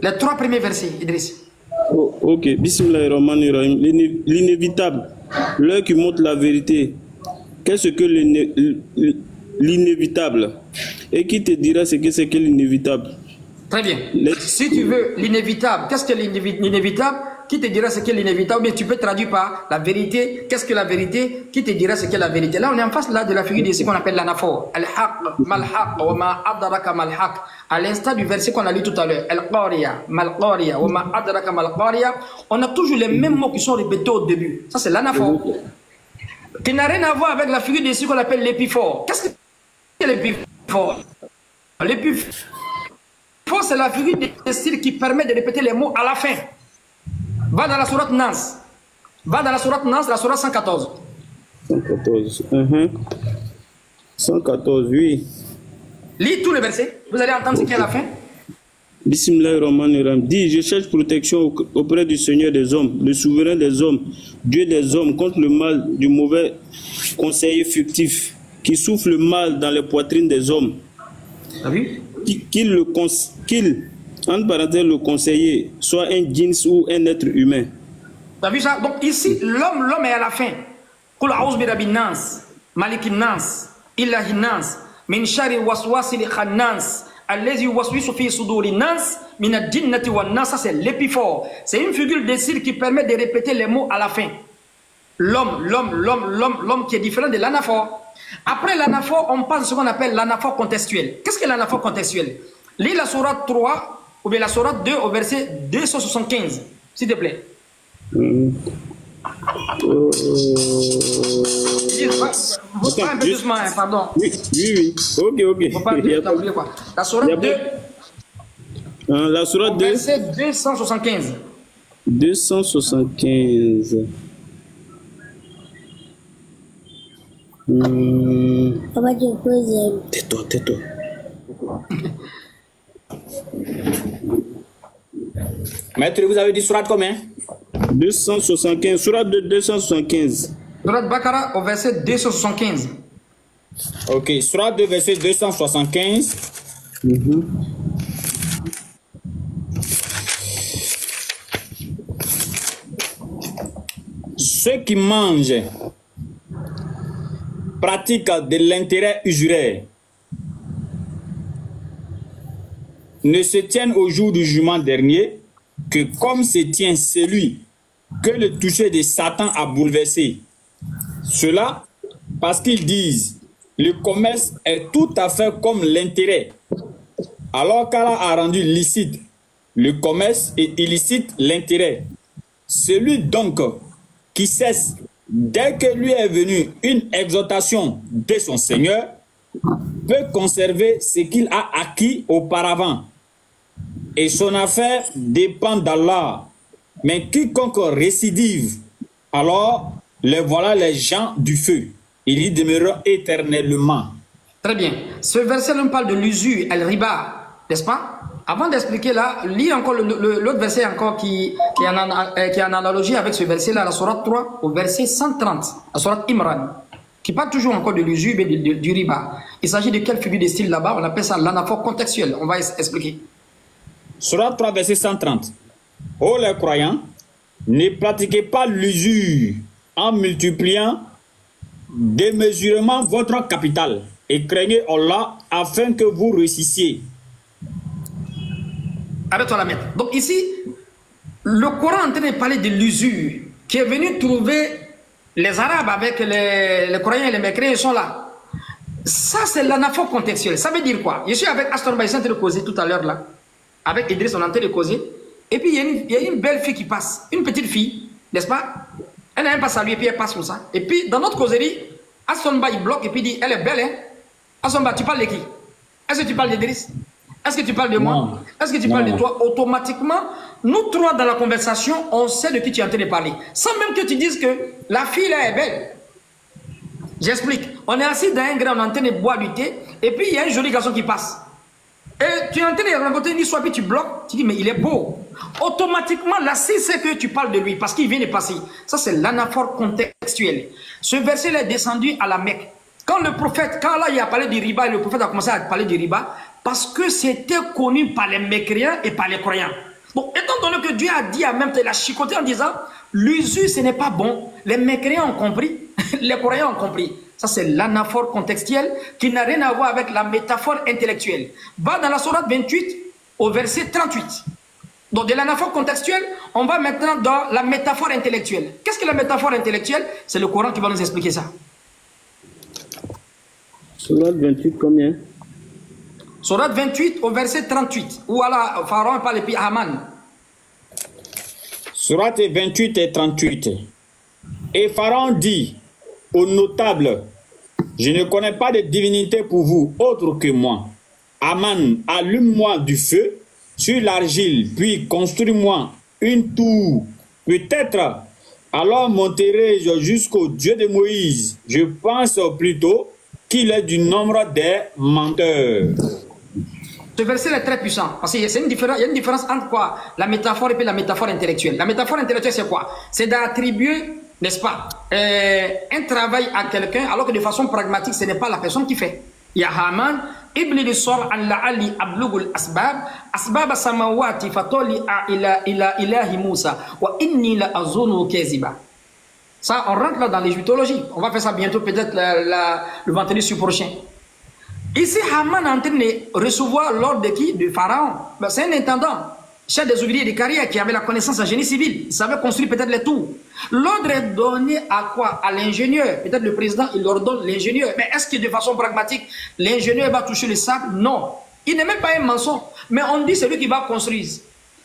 Les 3 premiers versets, Idriss. Oh, ok. Bismillahirrahmanirrahim. L'inévitable. L'heure qui montre la vérité. Qu'est-ce que l'inévitable? Et qui te dira ce que c'est que l'inévitable? Très bien. Si tu veux l'inévitable, qu'est-ce que l'inévitable? qui te dira ce qu'est l'inévitable, mais tu peux traduire par la vérité. Qu'est-ce que la vérité? Qui te dira ce qu'est la vérité? Là, on est en face là de la figure de ce qu'on appelle l'anaphore. Al-haq, mal-haq, wa ma adraka mal-haq. À l'instar du verset qu'on a lu tout à l'heure. Al-qariya, mal-qariya, wa ma adraka mal-qariya. On a toujours les mêmes mots qui sont répétés au début. Ça, c'est l'anaphore. Qui n'a rien à voir avec la figure de ce qu'on appelle l'épiphore. Qu'est-ce que c'est l'épiphore? L'épiphore, c'est la figure de style qui permet de répéter les mots à la fin. Va dans la sourate Nas. Va dans la sourate Nas, la sourate 114. 114. 114, oui. Lis tous les versets. Vous allez entendre ce qu'il y a à la fin. Bismillahirrahmanirrahim. Dis, je cherche protection auprès du Seigneur des hommes, le souverain des hommes, Dieu des hommes, contre le mal du mauvais conseiller fictif qui souffle le mal dans les poitrines des hommes. T'as vu? Qu'il, entre parenthèses, le conseiller, soit un djinn ou un être humain. T'as vu ça? Donc ici, l'homme est à la fin. Qul a'udhu bi rabbin nas, malikin nas, ilahin nas, min sharri waswasil khannas, allazi yuwaswisu fi sudurin nas, min ad-jinnati wan nas. Ça c'est l'épiphore. C'est une figure de style qui permet de répéter les mots à la fin. L'homme qui est différent de l'anaphore. Après l'anaphore, on passe à ce qu'on appelle l'anaphore contextuel. Qu'est-ce que l'anaphore contextuel? Lis la sourate 3 ou bien la sourate 2 au verset 275, s'il te plaît. Vous parlez un peu doucement, hein, pardon. Oui. Ok. Faut pas oublier quoi. La sourate 2. La sourate 2. Verset 275. 275. Tais-toi. Maître, vous avez dit surat combien? 275. Surat de 275. Surat Bakara au verset 275. Ok, surat 2, verset 275. Ceux qui mangent pratiquent de l'intérêt usuraire ne se tiennent au jour du jugement dernier que comme se tient celui que le toucher de Satan a bouleversé. Cela parce qu'ils disent le commerce est tout à fait comme l'intérêt, alors qu'Allah a rendu licite le commerce et illicite l'intérêt. Celui donc qui cesse dès que lui est venue une exhortation de son Seigneur peut conserver ce qu'il a acquis auparavant. Et son affaire dépend d'Allah. Mais quiconque récidive, alors les voilà les gens du feu. Ils y demeureront éternellement. Très bien. Ce verset nous parle de l'usure, al-riba, n'est-ce pas? Avant d'expliquer là, lis encore l'autre verset encore qui est en analogie avec ce verset-là, la sourate 3, au verset 130, la sourate Imran, qui parle toujours encore de l'usure et du riba. Il s'agit de quelle figure de style là-bas? On appelle ça l'anaphore contextuel. On va expliquer. Surat 3, verset 130. Ô les croyants, ne pratiquez pas l'usure en multipliant démesurément votre capital et craignez Allah afin que vous réussissiez. Arrête-toi la mettre. Donc ici, le Coran est en train de parler de l'usure qui est venu trouver les Arabes avec les croyants et les mécréants, ils sont là. Ça, c'est l'anaphore contextuel. Ça veut dire quoi? Je suis avec Astor Baïs en train de causer tout à l'heure là. Avec Idriss, on est en train de causer. Et puis, il y a une belle fille qui passe. Une petite fille, n'est-ce pas? Elle n'a même pas salué, et puis elle passe comme ça. Et puis, dans notre causerie, Astonba, il bloque, et puis il dit, elle est belle, hein? Astonba, tu parles de qui? Est-ce que tu parles d'Idriss? Est-ce que tu parles de moi? Est-ce que tu parles de toi? Automatiquement, nous trois dans la conversation, on sait de qui tu es en train de parler. Sans même que tu dises que la fille là est belle. J'explique. On est assis dans un grain, on est en train de boire du thé, et puis il y a un joli garçon qui passe. Et tu es en train de rencontrer une soit puis tu bloques, tu dis mais il est beau. Automatiquement, là, c'est que tu parles de lui parce qu'il vient de passer. Ça, c'est l'anaphore contextuel. Ce verset-là est descendu à la Mecque. Quand le prophète, quand là, il a parlé du riba, le prophète a commencé à parler du riba parce que c'était connu par les mécréants et par les croyants. Donc, étant donné que Dieu a dit à même, il a chicoté en disant l'usure, ce n'est pas bon. Les mécréants ont compris, les croyants ont compris. Ça, c'est l'anaphore contextuel qui n'a rien à voir avec la métaphore intellectuelle. Va dans la sourate 28 au verset 38. Donc de l'anaphore contextuelle, on va maintenant dans la métaphore intellectuelle. Qu'est-ce que la métaphore intellectuelle? C'est le Coran qui va nous expliquer ça. Sourate 28, combien? Sourate 28 au verset 38. Où Allah, Pharaon parle et puis Haman. Sourate 28 et 38. Et Pharaon dit aux notables, je ne connais pas de divinité pour vous autre que moi. Haman, allume-moi du feu sur l'argile, puis construis-moi une tour. Peut-être alors monterai-je jusqu'au Dieu de Moïse. Je pense plutôt qu'il est du nombre des menteurs. Ce verset est très puissant, parce qu'il y a une différence entre quoi? La métaphore et puis la métaphore intellectuelle. La métaphore intellectuelle, c'est quoi? C'est d'attribuer, n'est-ce pas, un travail à quelqu'un, alors que de façon pragmatique, ce n'est pas la personne qui fait. Il y a Haman, Ibn Lissor al-La'ali Ablugul Asbab, Asbab Samawati Fatoli ila Ilahi Moussa, wa inni la azunu keziba. Ça, on rentre là dans les juitologies. On va faire ça bientôt, peut-être le vendredi prochain. Ici, Haman est en train de recevoir l'ordre de qui? De Pharaon. Ben, c'est un intendant, chef des ouvriers de carrière qui avait la connaissance en génie civil. Il savait construire peut-être les tours. L'ordre est donné à quoi? À l'ingénieur. Peut-être le président, il leur donne l'ingénieur. Mais est-ce que de façon pragmatique, l'ingénieur va toucher le sable? Non. Il n'est même pas un maçon. Mais on dit c'est lui qui va construire.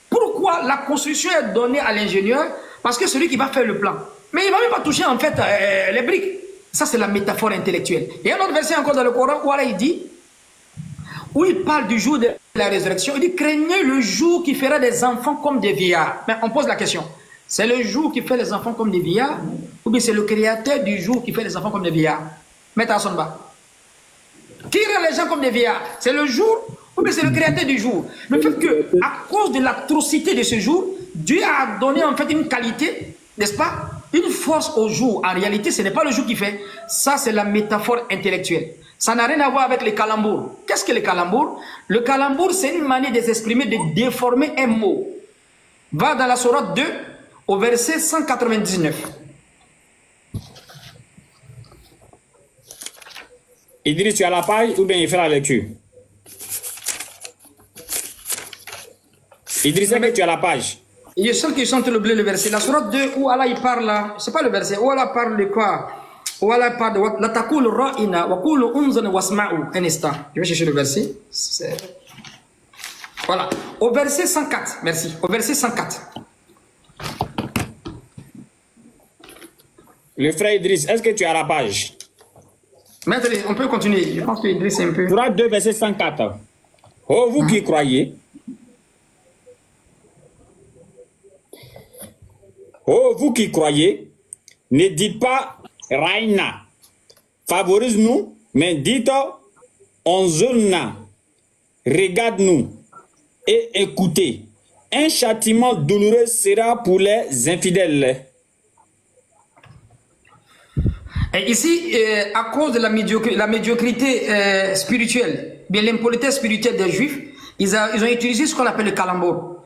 Pourquoi la construction est donnée à l'ingénieur? Parce que c'est lui qui va faire le plan. Mais il ne va même pas toucher en fait les briques. Ça, c'est la métaphore intellectuelle. Et un autre verset encore dans le Coran où Allah il dit, où il parle du jour de la résurrection, il dit, craignez le jour qui fera des enfants comme des vieillards. Mais on pose la question, c'est le jour qui fait les enfants comme des vieillards, ou bien c'est le créateur du jour qui fait les enfants comme des vieillards? Mettez à son bas. Qui rend les gens comme des vieillards? C'est le jour, ou bien c'est le créateur du jour? Le fait que, à cause de l'atrocité de ce jour, Dieu a donné en fait une qualité, n'est-ce pas? Une force au jour. En réalité, ce n'est pas le jour qui fait. Ça, c'est la métaphore intellectuelle. Ça n'a rien à voir avec les calembours. Qu'est-ce que les calembours? Le calembour, c'est une manière de s'exprimer, de déformer un mot. Va dans la sourate 2, au verset 199. Idriss, tu as la page ou bien il fait la lecture? Idriss, est-ce que tu as la page? Il y a ceux qui sont oubliés le verset. La sourate 2 où Allah il parle là, c'est pas le verset, où Allah parle de quoi? Où Allah parle de la takul ra'ina wa kulu unzan wasma'u. Un instant, je vais chercher le verset. Voilà, au verset 104, merci, au verset 104. Le frère Idriss, est-ce que tu as la page? Maître, on peut continuer, je pense que Idriss est un peu... Sourate 2, verset 104. Oh, vous qui croyez, oh, vous qui croyez, ne dites pas Raina, favorise-nous, mais dites Onzurna, regarde-nous et écoutez. Un châtiment douloureux sera pour les infidèles. Et ici, à cause de la médiocrité spirituelle, bien l'impolitesse spirituelle des Juifs, ils ont utilisé ce qu'on appelle le calembour.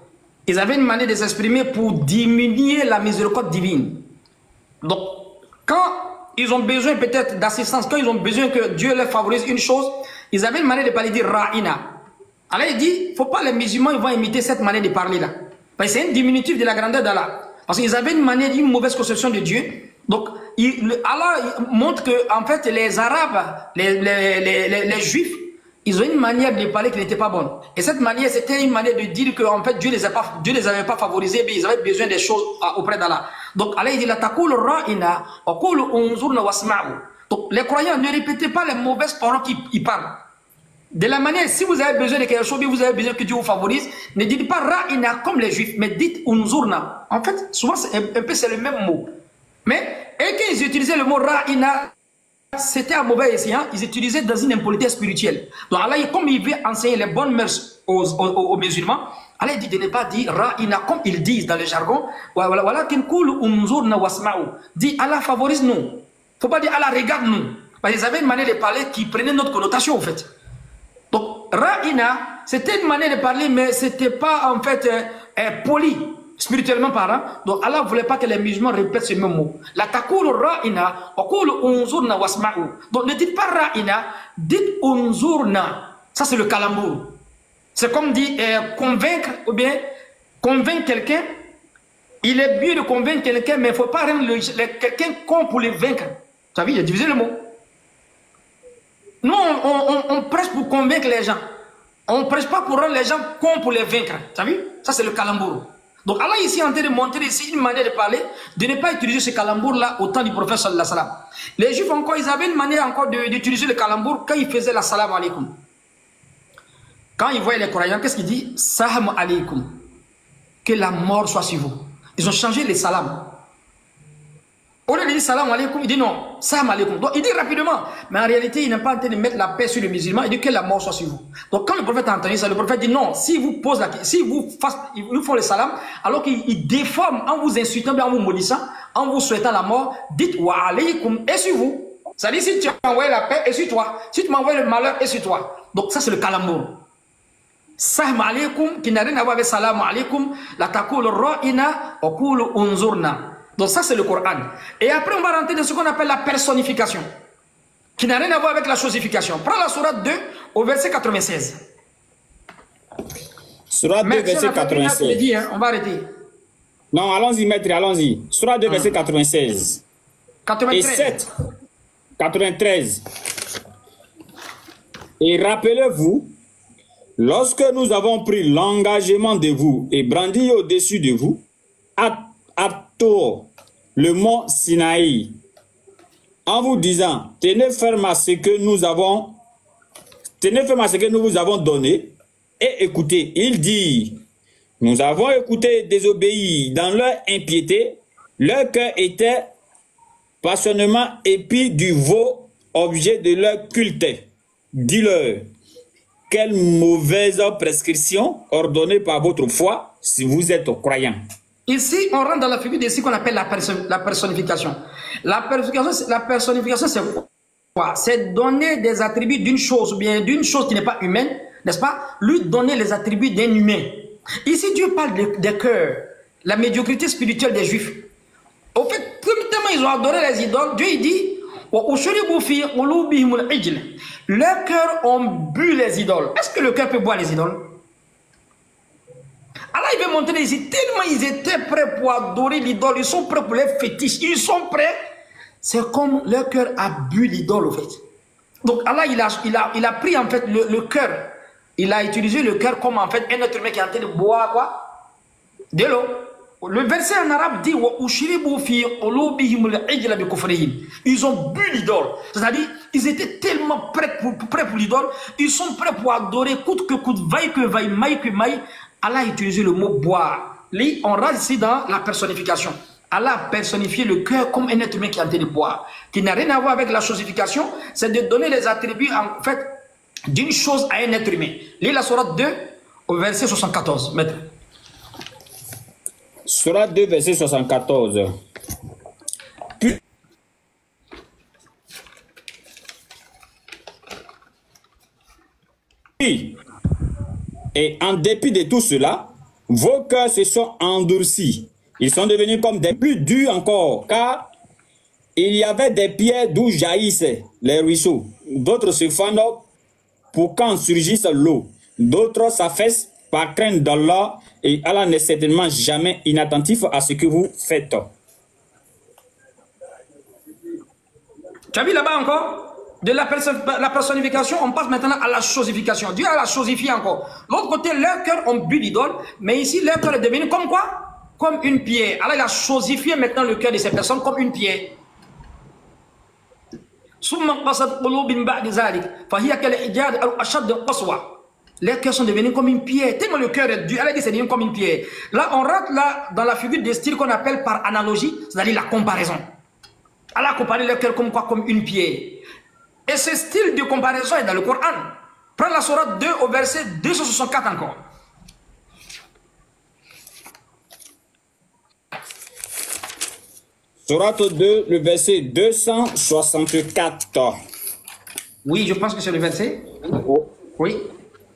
Ils avaient une manière de s'exprimer pour diminuer la miséricorde divine. Donc, quand ils ont besoin peut-être d'assistance, quand ils ont besoin que Dieu leur favorise une chose, ils avaient une manière de parler, dire Ra'ina. Alors il dit, il ne faut pas les musulmans, ils vont imiter cette manière de parler là. Parce que c'est un diminutif de la grandeur d'Allah. Parce qu'ils avaient une manière, une mauvaise conception de Dieu. Donc, Allah montre que, en fait, les Arabes, les Juifs, ils ont une manière de parler qui n'était pas bonne. Et cette manière, c'était une manière de dire que en fait, Dieu les avait pas favorisés, mais ils avaient besoin des choses auprès d'Allah. Donc, Allah il dit, la takul ra'ina, wa qulu unzurna wasma'u. Donc, les croyants, ne répétez pas les mauvaises paroles qu'ils parlent. De la manière, si vous avez besoin de quelque chose, vous avez besoin que Dieu vous favorise, ne dites pas ra'ina comme les Juifs, mais dites unzurna. En fait, souvent, un peu c'est le même mot. Mais, et quand ils utilisaient le mot ra'ina, c'était un mauvais escient, ils utilisaient dans une impolitesse spirituelle. Donc Allah, comme il veut enseigner les bonnes mœurs aux musulmans, Allah dit de ne pas dire ra'ina comme ils disent dans le jargon. Voilà qu'il coule unzurna wasma'u. Dit Allah favorise-nous. Il ne faut pas dire Allah regarde-nous. Parce qu'ils avaient une manière de parler qui prenait notre connotation en fait. Donc ra'ina, c'était une manière de parler, mais ce n'était pas en fait poli. Spirituellement parlant, donc Allah ne voulait pas que les musulmans répètent ce même mot. La takulu ra'ina, wa qulu unzurna wasma'u. Donc ne dites pas ra'ina, dites unzurna. Ça c'est le calembour. C'est comme dit convaincre ou bien convaincre quelqu'un, il est bien de convaincre quelqu'un, mais il ne faut pas rendre quelqu'un con pour le vaincre. Tu as vu, j'ai divisé le mot. Nous, on prêche pour convaincre les gens. On ne prêche pas pour rendre les gens cons pour les vaincre. Tu as vu? Ça, c'est le calembour. Donc Allah ici est en train de montrer ici une manière de parler, de ne pas utiliser ce calembour-là au temps du prophète sallallahu alayhi wa sallam. Les juifs encore, ils avaient une manière encore d'utiliser le calembour quand ils faisaient la salam alaikum. Quand ils voyaient les croyants, qu'est-ce qu'ils disent? Salam alaikum. Que la mort soit sur vous. Ils ont changé les salams. Au lieu de dire salam alaikum, il dit non, salam alaikum. Donc il dit rapidement, mais en réalité, il n'est pas en train de mettre la paix sur les musulmans, il dit que la mort soit sur vous. Donc quand le prophète a entendu ça, le prophète dit non, si vous posent la question, si vous font le salam, alors qu'il déforme en vous insultant, en vous maudissant, en vous souhaitant la mort, dites wa alaikum et sur vous. Ça dit si tu as envoyé la paix, et sur toi. Si tu m'as envoyé le malheur, et sur toi. Donc ça c'est le calembour. Salam alaikum, qui n'a rien à voir avec salam alaikum, la takoul ra'ina, okul unzurna. Donc ça c'est le Coran. Et après on va rentrer dans ce qu'on appelle la personnification, qui n'a rien à voir avec la chosification. Prends la sourate 2 au verset 96. Sourate 2 verset 96. Dit, hein, on va arrêter. Non, allons-y maître, allons-y. Sourate 2 verset 96. 93. Et 7. 93. Et rappelez-vous, lorsque nous avons pris l'engagement de vous et brandi au-dessus de vous, à Tour, le mont Sinaï, en vous disant, tenez ferme à ce que nous vous avons donné et écoutez. Il dit, nous avons écouté et désobéi dans leur impiété, leur cœur était passionnément épris du veau, objet de leur culte. Dis-leur, quelle mauvaise prescription ordonnée par votre foi si vous êtes croyants. Ici, on rentre dans la figure de ce qu'on appelle la personnification. La personnification, c'est quoi? C'est donner des attributs d'une chose, ou bien d'une chose qui n'est pas humaine, n'est-ce pas? Lui donner les attributs d'un humain. Ici, Dieu parle des cœurs, la médiocrité spirituelle des Juifs. Au fait, tellement ils ont adoré les idoles, Dieu il dit, leurs cœurs ont bu les idoles. Est-ce que le cœur peut boire les idoles? Allah il veut montrer ici, tellement ils étaient prêts pour adorer l'idole, ils sont prêts pour les fétiches, ils sont prêts. C'est comme leur cœur a bu l'idole, au fait. Donc Allah il a pris en fait le cœur, il a utilisé le cœur comme en fait un être humain qui est en train de boire quoi? De l'eau. Le verset en arabe dit ils ont bu l'idole. C'est-à-dire, ils étaient tellement prêts pour l'idole, ils sont prêts pour adorer coûte que coûte, vaille que vaille, maille que maille. Allah a utilisé le mot boire. Là, on rentre ici dans la personnification. Allah a personnifié le cœur comme un être humain qui est en train de boire, qui n'a rien à voir avec la chosification, c'est de donner les attributs en fait d'une chose à un être humain. Lis la sourate 2 au verset 74, maître. Sourate 2 verset 74. Puis, et en dépit de tout cela, vos cœurs se sont endurcis. Ils sont devenus comme des plus durs encore, car il y avait des pierres d'où jaillissaient les ruisseaux. D'autres se fendent pour quand surgisse l'eau. D'autres s'affaissent par crainte d'Allah, et Allah n'est certainement jamais inattentif à ce que vous faites. Tu as vu là-bas encore? De la personnification, on passe maintenant à la chosification. Dieu a la chosifié encore. L'autre côté, leur cœur ont bu l'idole, mais ici, leur cœur est devenu comme quoi? Comme une pierre. Alors, il a chosifié maintenant le cœur de ces personnes comme une pierre. Les cœurs sont devenus comme une pierre. Tellement le cœur est dur, elle a dit c'est devenu comme une pierre. Là, on rentre là dans la figure des styles qu'on appelle par analogie, c'est-à-dire la comparaison. Allah a comparé le cœur comme quoi? Comme une pierre. Et ce style de comparaison est dans le Coran. Prends la sourate 2 au verset 264 encore. Sourate 2, le verset 264. Oui, je pense que c'est le verset. Oui.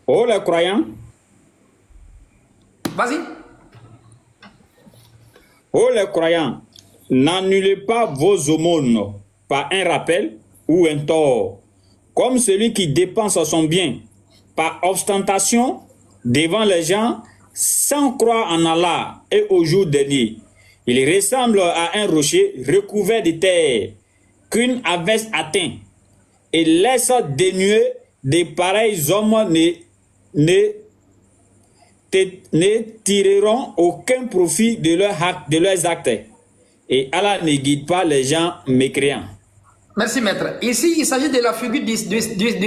Oh les croyants. Vas-y. Oh les croyants, n'annulez pas vos aumônes par un rappel ou un tort, comme celui qui dépense son bien par ostentation devant les gens sans croire en Allah et au jour dernier. Il ressemble à un rocher recouvert de terre qu'une averse atteint et laisse dénuer de pareils hommes ne tireront aucun profit de leurs actes. Et Allah ne guide pas les gens mécréants. Merci maître. Ici, il s'agit de la figure du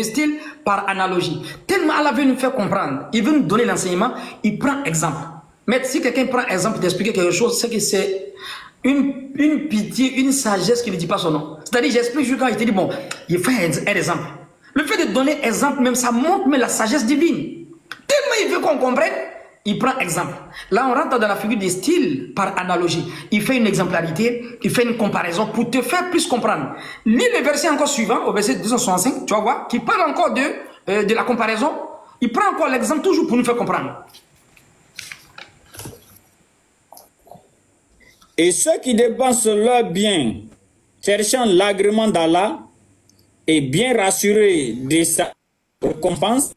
style par analogie. Tellement Allah veut nous faire comprendre, il veut nous donner l'enseignement, il prend exemple. Mais si quelqu'un prend exemple d'expliquer quelque chose, c'est que c'est une pitié, une sagesse qui ne dit pas son nom. C'est-à-dire, j'explique juste quand il te dit, bon, il fait un exemple. Le fait de donner exemple, même ça montre mais la sagesse divine. Tellement il veut qu'on comprenne, il prend exemple. Là, on rentre dans la figure du style par analogie. Il fait une exemplarité, il fait une comparaison pour te faire plus comprendre. Lis le verset encore suivant, au verset 265, tu vas voir, qui parle encore de la comparaison. Il prend encore l'exemple toujours pour nous faire comprendre. Et ceux qui dépensent leurs biens, cherchant l'agrément d'Allah et bien rassurés de sa récompense,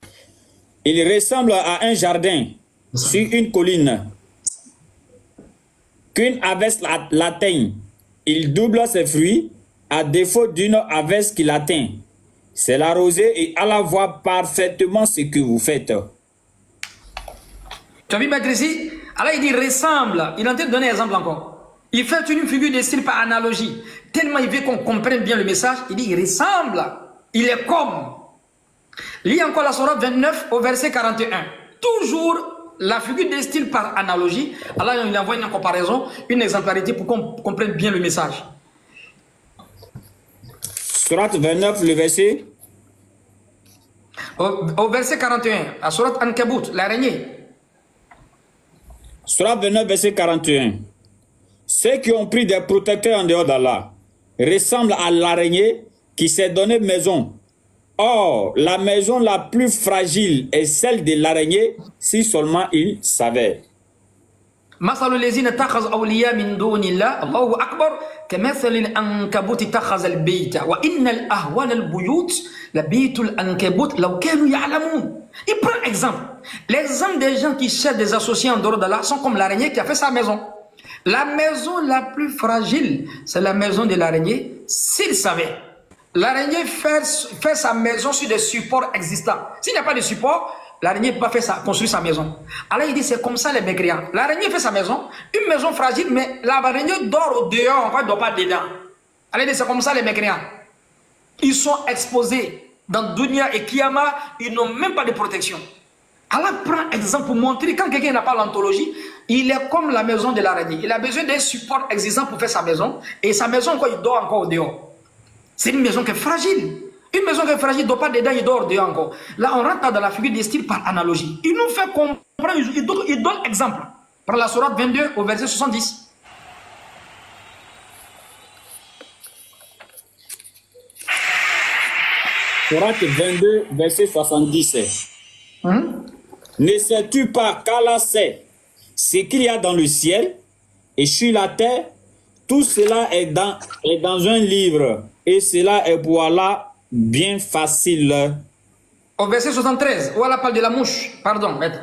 il ressemble à un jardin sur une colline. Qu'une averse l'atteigne, il double ses fruits à défaut d'une averse qui l'atteint. C'est la rosée et Allah voit parfaitement ce que vous faites. Tu as vu mettre ici? Allah il dit ressemble. Il est en train de donner un exemple encore. Il fait une figure de style par analogie. Tellement il veut qu'on comprenne bien le message, il dit il ressemble. Il est comme. Lis encore la sourate 29 au verset 41. Toujours la figure de style par analogie. Allah il envoie une comparaison, une exemplarité pour qu'on comprenne bien le message. Sourate 29, le verset. Au verset 41, la sourate Ankabut, l'araignée. Sourate 29, verset 41. Ceux qui ont pris des protecteurs en dehors d'Allah ressemblent à l'araignée qui s'est donné maison. Or, la maison la plus fragile est celle de l'araignée, si seulement il savait. مثل الذين اتخذوا أولياء من دون الله الله أكبر كمثل العنكبوت اتخذ البيت وإن الأهوال البيوت لبيت العنكبوت لو كانوا يعلمون. Il prend exemple. L'exemple des gens qui cherchent des associés en dehors d'Allah sont comme l'araignée qui a fait sa maison. La maison la plus fragile, c'est la maison de l'araignée, s'il savait. L'araignée fait sa maison sur des supports existants. S'il n'y a pas de support, l'araignée ne peut pas construire sa maison. Alors il dit c'est comme ça les mécréants. L'araignée fait sa maison, une maison fragile, mais l'araignée dort au dehors, on ne dort pas dedans. Alors il dit c'est comme ça les mécréants. Ils sont exposés dans Dunya et Kiyama, ils n'ont même pas de protection. Allah prend exemple pour montrer quand quelqu'un n'a pas l'anthologie, il est comme la maison de l'araignée. Il a besoin d'un support existant pour faire sa maison, et sa maison, quoi, il dort encore au dehors. C'est une maison qui est fragile. Une maison qui est fragile, il ne dort pas dedans, il dort dehors encore. Là, on rentre dans la figure des styles par analogie. Il nous fait comprendre, il donne exemple. Par la sourate 22 au verset 70. Sourate 22, verset 70. Ne sais-tu pas qu'Allah sait ce qu'il y a dans le ciel et sur la terre? Tout cela est dans un livre et cela est pour Allah bien facile. Au verset 73, où Allah parle de la mouche. Pardon, maître.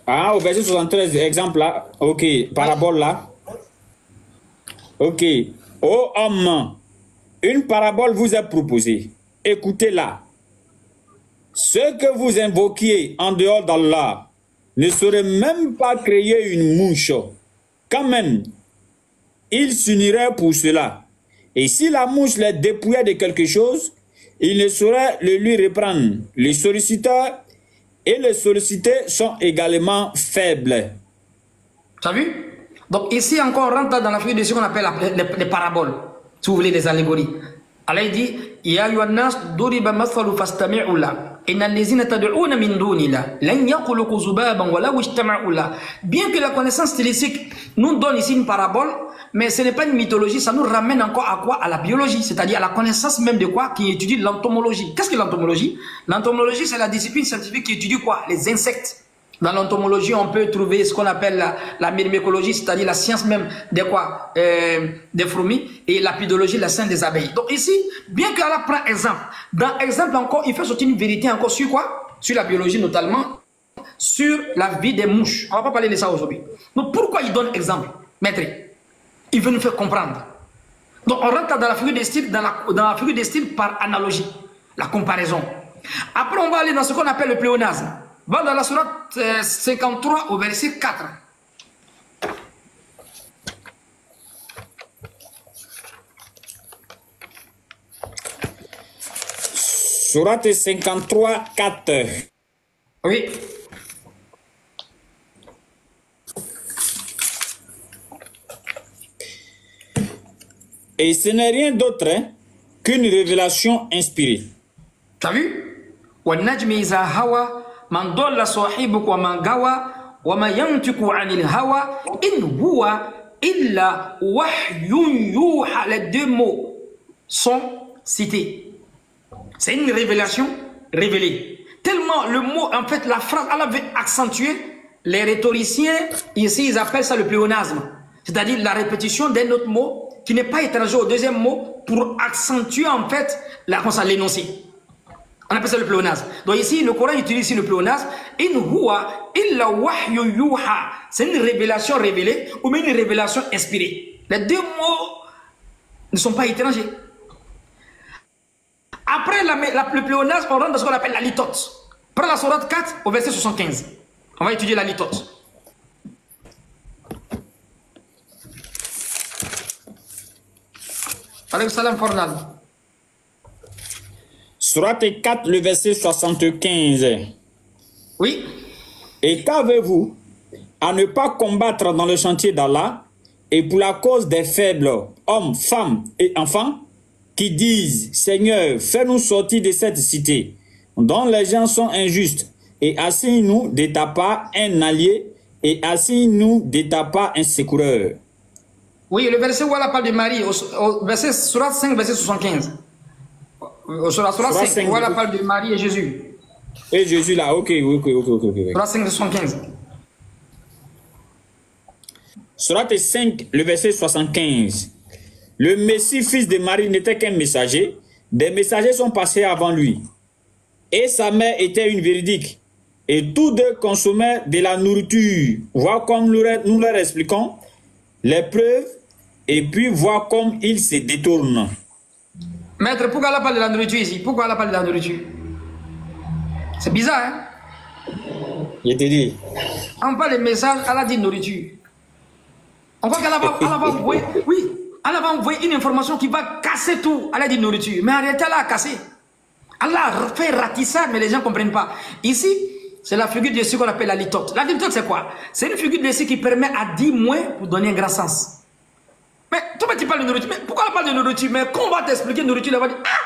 Ah, au verset 73, exemple là. Ok, parabole là. Ok. Ô homme, une parabole vous est proposée. Écoutez-la. Ce que vous invoquiez en dehors d'Allah ne saurait même pas créer une mouche. Quand même, il s'unirait pour cela. Et si la mouche les dépouillait de quelque chose, il ne saurait le lui reprendre. Les solliciteurs et les sollicités sont également faibles. Tu as vu? Donc ici encore, on rentre dans la figure de ce qu'on appelle les paraboles. Si vous voulez, les allégories. Allah dit, Ya yuannas duriba mathalu fastami'u la. Inna allazina tad'una min dunillah lan yakhluqu zubaban wa law ijtama'u la. Bien que la connaissance stylistique nous donne ici une parabole, mais ce n'est pas une mythologie, ça nous ramène encore à quoi? À la biologie, c'est-à-dire à la connaissance même de quoi? Qui étudie l'entomologie. Qu'est-ce que l'entomologie? L'entomologie, c'est la discipline scientifique qui étudie quoi? Les insectes. Dans l'entomologie, on peut trouver ce qu'on appelle la myrmécologie, c'est-à-dire la science même des quoi, des fourmis, et l'apidologie, la science des abeilles. Donc ici, bien qu'Allah prend exemple, dans exemple encore, il fait sortir une vérité encore sur quoi? Sur la biologie notamment, sur la vie des mouches. On ne va pas parler de ça aujourd'hui. Donc pourquoi il donne exemple, maître? Il veut nous faire comprendre. Donc on rentre dans la figure des styles, dans la figure des styles par analogie, la comparaison. Après on va aller dans ce qu'on appelle le pléonasme. Va dans la sourate 53 au verset 4. Sourate 53, 4. Oui. Et ce n'est rien d'autre qu'une révélation inspirée. Tu as vu? وَالنَّجْمِ إِذَا هَوَى مَنْ ضَلَّ صَاحِبُكَ وَمَنْ غَوَى وَمَا يَنْطِقُ عَنِ الْهَوَى إِنْ هُوَ إِلَّا وَحْيٌ يُوحَى. Les deux mots sont cités. C'est une révélation révélée. Tellement le mot, en fait, la phrase, elle avait accentué. Les rhétoriciens, ici, ils appellent ça le pléonasme. C'est-à-dire la répétition d'un autre mot qui n'est pas étranger au deuxième mot pour accentuer, en fait, l'énoncé. On appelle ça le pléonasme. Donc ici, le Coran utilise ici le pléonasme. In huwa illa wahyu yuha. C'est une révélation révélée ou bien une révélation inspirée. Les deux mots ne sont pas étrangers. Après le pléonasme, on rentre dans ce qu'on appelle la litote. Prends la sourate 4 au verset 75. On va étudier la litote. Alayhi salam Fornal. Sourate 4, le verset 75. Oui. Et qu'avez-vous à ne pas combattre dans le chantier d'Allah et pour la cause des faibles, hommes, femmes et enfants, qui disent, Seigneur, fais-nous sortir de cette cité, dont les gens sont injustes, et assigne-nous de ta part un allié, et assigne-nous de ta part un secoureur. Oui, le verset où Allah parle de Marie, au verset Surat 5, verset 75. Surat 5, où Allah parle de Marie et Jésus. Et Jésus là, ok. Surat 5, verset 75. Surat 5, le verset 75. Le Messie, fils de Marie, n'était qu'un messager. Des messagers sont passés avant lui. Et sa mère était une véridique. Et tous deux consommaient de la nourriture. Voir comme nous leur expliquons les preuves et puis voir comme ils se détournent. Maître, pourquoi Allah parle de la nourriture ici? Pourquoi Allah parle de la nourriture? C'est bizarre, hein? Je te dis. On parle de message, Allah dit nourriture. On voit qu'Allah va envoyer, oui, Allah va envoyer une information qui va casser tout. Allah dit nourriture. Mais en réalité, Allah a cassé. Allah a fait ratissage, mais les gens ne comprennent pas. Ici, c'est la figure de ce qu'on appelle la litote. La litote, c'est quoi? C'est une figure de ce qui permet à 10 moins pour donner un grand sens. Mais toi, tu parles de nourriture. Mais pourquoi on parle de nourriture? Mais quand on va t'expliquer nourriture, on va dire, ah,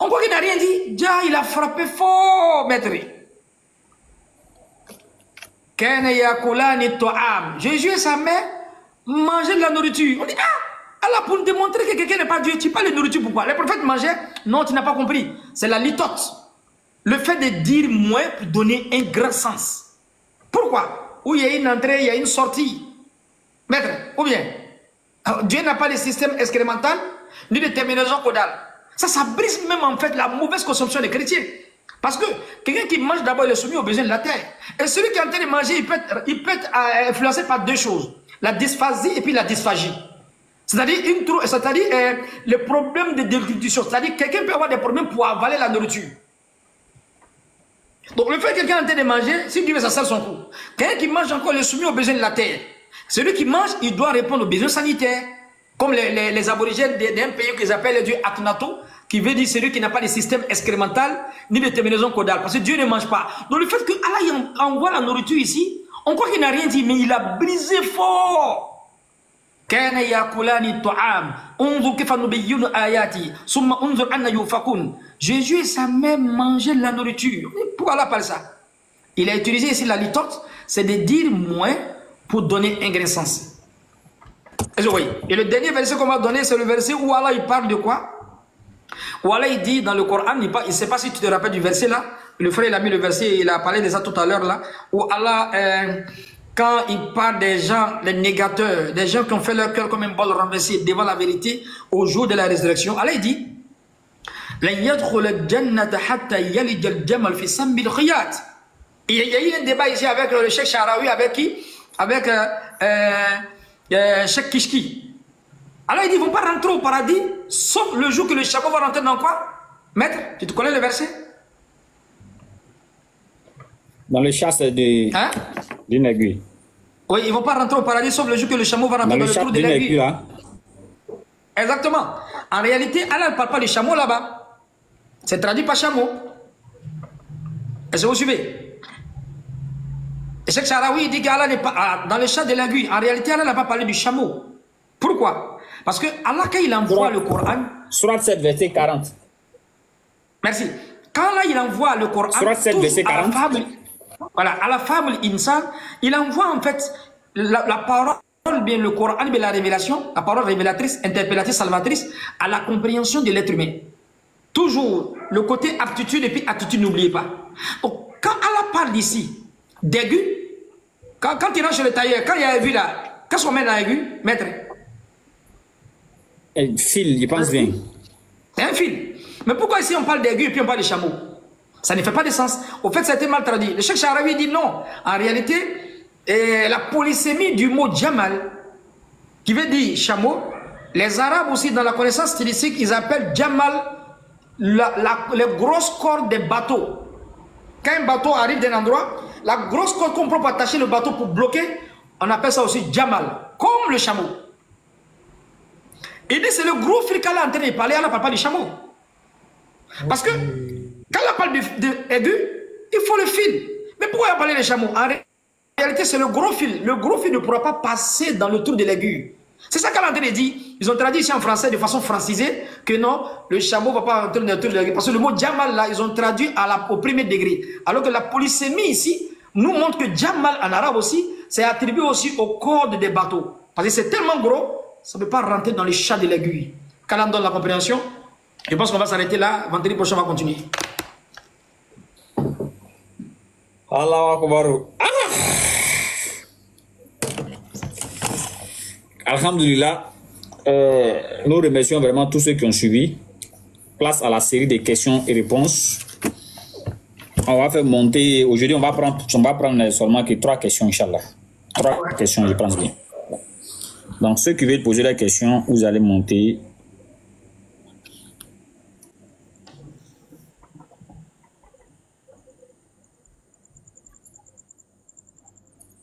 on croit qu'il n'a rien dit. Déjà, il a frappé fort, maître. Jésus et sa mère mangeaient de la nourriture. On dit, ah, Allah, pour nous démontrer que quelqu'un n'est pas Dieu, tu parles de nourriture, pourquoi? Les prophètes mangeaient? Non, tu n'as pas compris. C'est la litote. Le fait de dire moins pour donner un grand sens. Pourquoi? Où il y a une entrée, il y a une sortie. Maître, ou bien, Dieu n'a pas de système excrémental, ni de terminaison caudale. Ça brise même en fait la mauvaise consommation des chrétiens. Parce que quelqu'un qui mange d'abord, il est soumis aux besoins de la terre. Et celui qui est en train de manger, il peut être influencé par deux choses. La dysphasie et puis la dysphagie. C'est-à-dire le problème de déglutition. C'est-à-dire quelqu'un peut avoir des problèmes pour avaler la nourriture. Donc le fait que quelqu'un est en train de manger, si Dieu veut, ça sert son coup. Quelqu'un qui mange encore, il est soumis aux besoins de la terre. Celui qui mange, il doit répondre aux besoins sanitaires. Comme les aborigènes d'un pays qu'ils appellent le dieu Akhenaton, qui veut dire celui qui n'a pas de système excrémental, ni de terminaison caudale. Parce que Dieu ne mange pas. Donc le fait que Allah envoie la nourriture ici, on croit qu'il n'a rien dit, mais il a brisé fort. Jésus et sa mère mangeaient de la nourriture. Pourquoi Allah parle ça? Il a utilisé ici la litote, c'est de dire moins pour donner un grand sens. Et le dernier verset qu'on va donner, c'est le verset où Allah il parle de quoi? Où Allah il dit dans le Coran, il ne sait pas si tu te rappelles du verset là, le frère il a mis le verset, il a parlé de ça tout à l'heure là, où Allah, quand il parle des gens, les négateurs, des gens qui ont fait leur cœur comme un bol renversé devant la vérité au jour de la résurrection, Allah il dit Il y a eu un débat ici avec le Cheikh Sharawi, avec qui? Avec Cheikh Kishki. Alors il dit, ils ne vont pas rentrer au paradis, sauf le jour que le chameau va rentrer dans quoi? Maître, tu te connais le verset? Dans le chasse d'une aiguille. Oui, ils ne vont pas rentrer au paradis, sauf le jour que le chameau va rentrer dans le trou de l'aiguille. Exactement. En réalité, Allah ne parle pas du chameau là-bas. C'est traduit par chameau. Est-ce que vous suivez? Et Cheikh Sharawi dit qu'Allah n'est pas dans le chat de l'aiguille. En réalité, Allah n'a pas parlé du chameau. Pourquoi? Parce que Allah, quand il envoie le Coran... Surat 7, verset 40. Merci. Quand Allah, il envoie le Coran... Surat 7, verset 40. Voilà, à la fable Insan, il envoie en fait la parole, bien le Coran, bien la révélation, la parole révélatrice, interpellatrice, salvatrice, à la compréhension de l'être humain. Toujours le côté aptitude et puis attitude, n'oubliez pas. Donc, quand Allah parle d'ici, d'aigu, quand il rentre chez le tailleur, quand il y a aigu là, qu'est-ce qu'on met dans l'aigu, maître? Un fil, il pense bien. C'est un fil. Mais pourquoi ici on parle d'aigu et puis on parle de chameau? Ça ne fait pas de sens. Au fait, ça a été mal traduit. Le Cheikh Sharawi dit non. En réalité, la polysémie du mot Jamal, qui veut dire chameau, les Arabes aussi, dans la connaissance stylistique, ils appellent Jamal les grosses cordes des bateaux. Quand un bateau arrive d'un endroit, la grosse corde qu'on prend pour attacher le bateau pour bloquer, on appelle ça aussi Jamal, comme le chameau. Il dit c'est le gros fil qu'Allah est en train de parler, Allah ne parle pas du chameau. Parce que quand on parle d'aigu, il faut le fil. Mais pourquoi on parle des chameaux? En réalité, c'est le gros fil. Le gros fil ne pourra pas passer dans le trou de l'aiguille. C'est ça qu'Allah a dit. Ils ont traduit ici en français de façon francisée que non, le chameau ne va pas entrer dans le trou de l'aiguille. Parce que le mot Jamal, là, ils ont traduit au premier degré. Alors que la polysémie ici nous montre que Jamal en arabe aussi, c'est attribué aussi aux cordes des bateaux. Parce que c'est tellement gros, ça ne peut pas rentrer dans le chat de l'aiguille. Qu'Allah donne la compréhension. Je pense qu'on va s'arrêter là. Vendredi prochain, on va continuer. Allahu Akbar. Alhamdulillah, nous remercions vraiment tous ceux qui ont suivi. Place à la série de questions et réponses. On va faire monter, aujourd'hui on va prendre seulement que 3 questions, Inch'Allah. 3 questions, je pense bien. Donc ceux qui veulent poser la question, vous allez monter.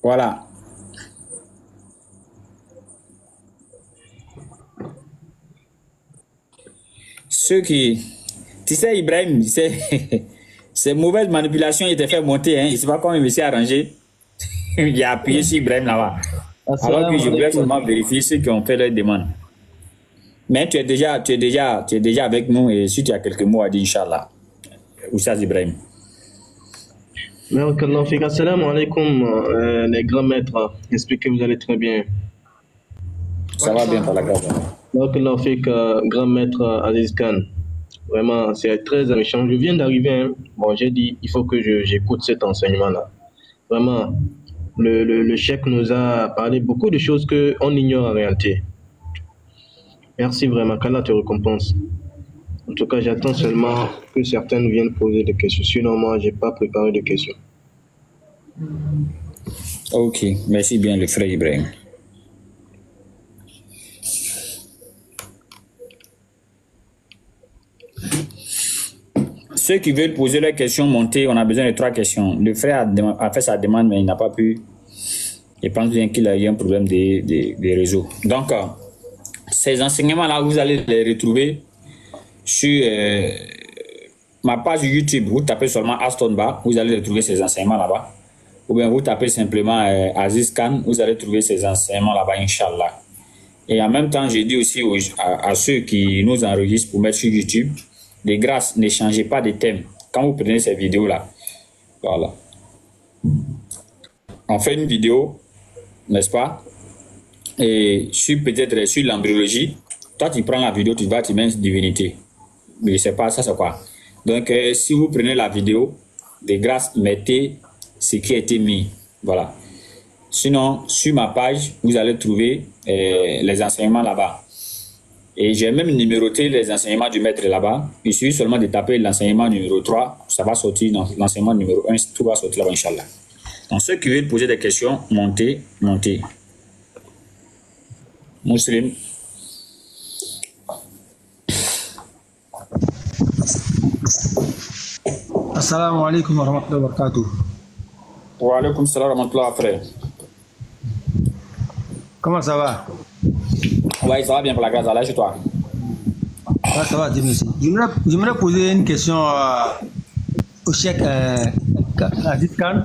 Voilà. Ceux qui... Tu sais, Ibrahim, ces mauvaises manipulations, il étaient fait monter. Hein. Il ne sait pas comment il me s'est arrangé. Il a appuyé sur Ibrahim là-bas. Alors que je voulais seulement vérifier ceux qui ont fait leur demande. Mais tu es déjà avec nous et si tu as quelques mots à dire, Inch'Allah. Oussaz Ibrahim. Assalamu alaikum, les grands maîtres. J'espère que vous allez très bien. Ça va bien par la grâce. Grand maître Aziz Khan. Vraiment, c'est très enrichissant. Je viens d'arriver. Hein. Bon, j'ai dit, il faut que j'écoute cet enseignement-là. Vraiment, le cheikh nous a parlé beaucoup de choses qu'on ignore en réalité. Merci vraiment, qu'Allah te récompense. En tout cas, j'attends seulement que certains viennent poser des questions. Sinon, moi, je n'ai pas préparé de questions. Ok, merci bien le frère Ibrahim. Ceux qui veulent poser leurs questions, monter, on a besoin de 3 questions. Le frère a fait sa demande, mais il n'a pas pu. Je pense bien qu'il a eu un problème des réseaux. Donc, ces enseignements-là, vous allez les retrouver sur ma page YouTube. Vous tapez seulement Aston Ba, vous allez retrouver ces enseignements là-bas. Ou bien vous tapez simplement Aziz Khan, vous allez trouver ces enseignements là-bas, Inch'Allah. Et en même temps, je dis aussi à ceux qui nous enregistrent pour mettre sur YouTube, de grâce, ne changez pas de thème. Quand vous prenez ces vidéos-là, voilà. On fait une vidéo, n'est-ce pas? Et peut-être sur l'embryologie, toi tu prends la vidéo, tu mets divinité. Mais je ne sais pas, ça c'est quoi. Donc, si vous prenez la vidéo, de grâce, mettez ce qui a été mis. Voilà. Sinon, sur ma page, vous allez trouver les enseignements là-bas. Et j'ai même numéroté les enseignements du maître là-bas. Il suffit seulement de taper l'enseignement numéro 3. Ça va sortir dans l'enseignement numéro 1. Tout va sortir là-bas, Inch'Allah. Donc, ceux qui veulent poser des questions, montez. Muslim. Assalamu alaikum wa rahmatullahi wa barakatuh. Wa alaikum salam wa rahmatullahi, frère. Comment ça va? Oui, ça va bien pour la grâce d'Allah, chez toi. Ah, ça va, Dieu merci. J'aimerais poser une question au cheikh Aziz Khan.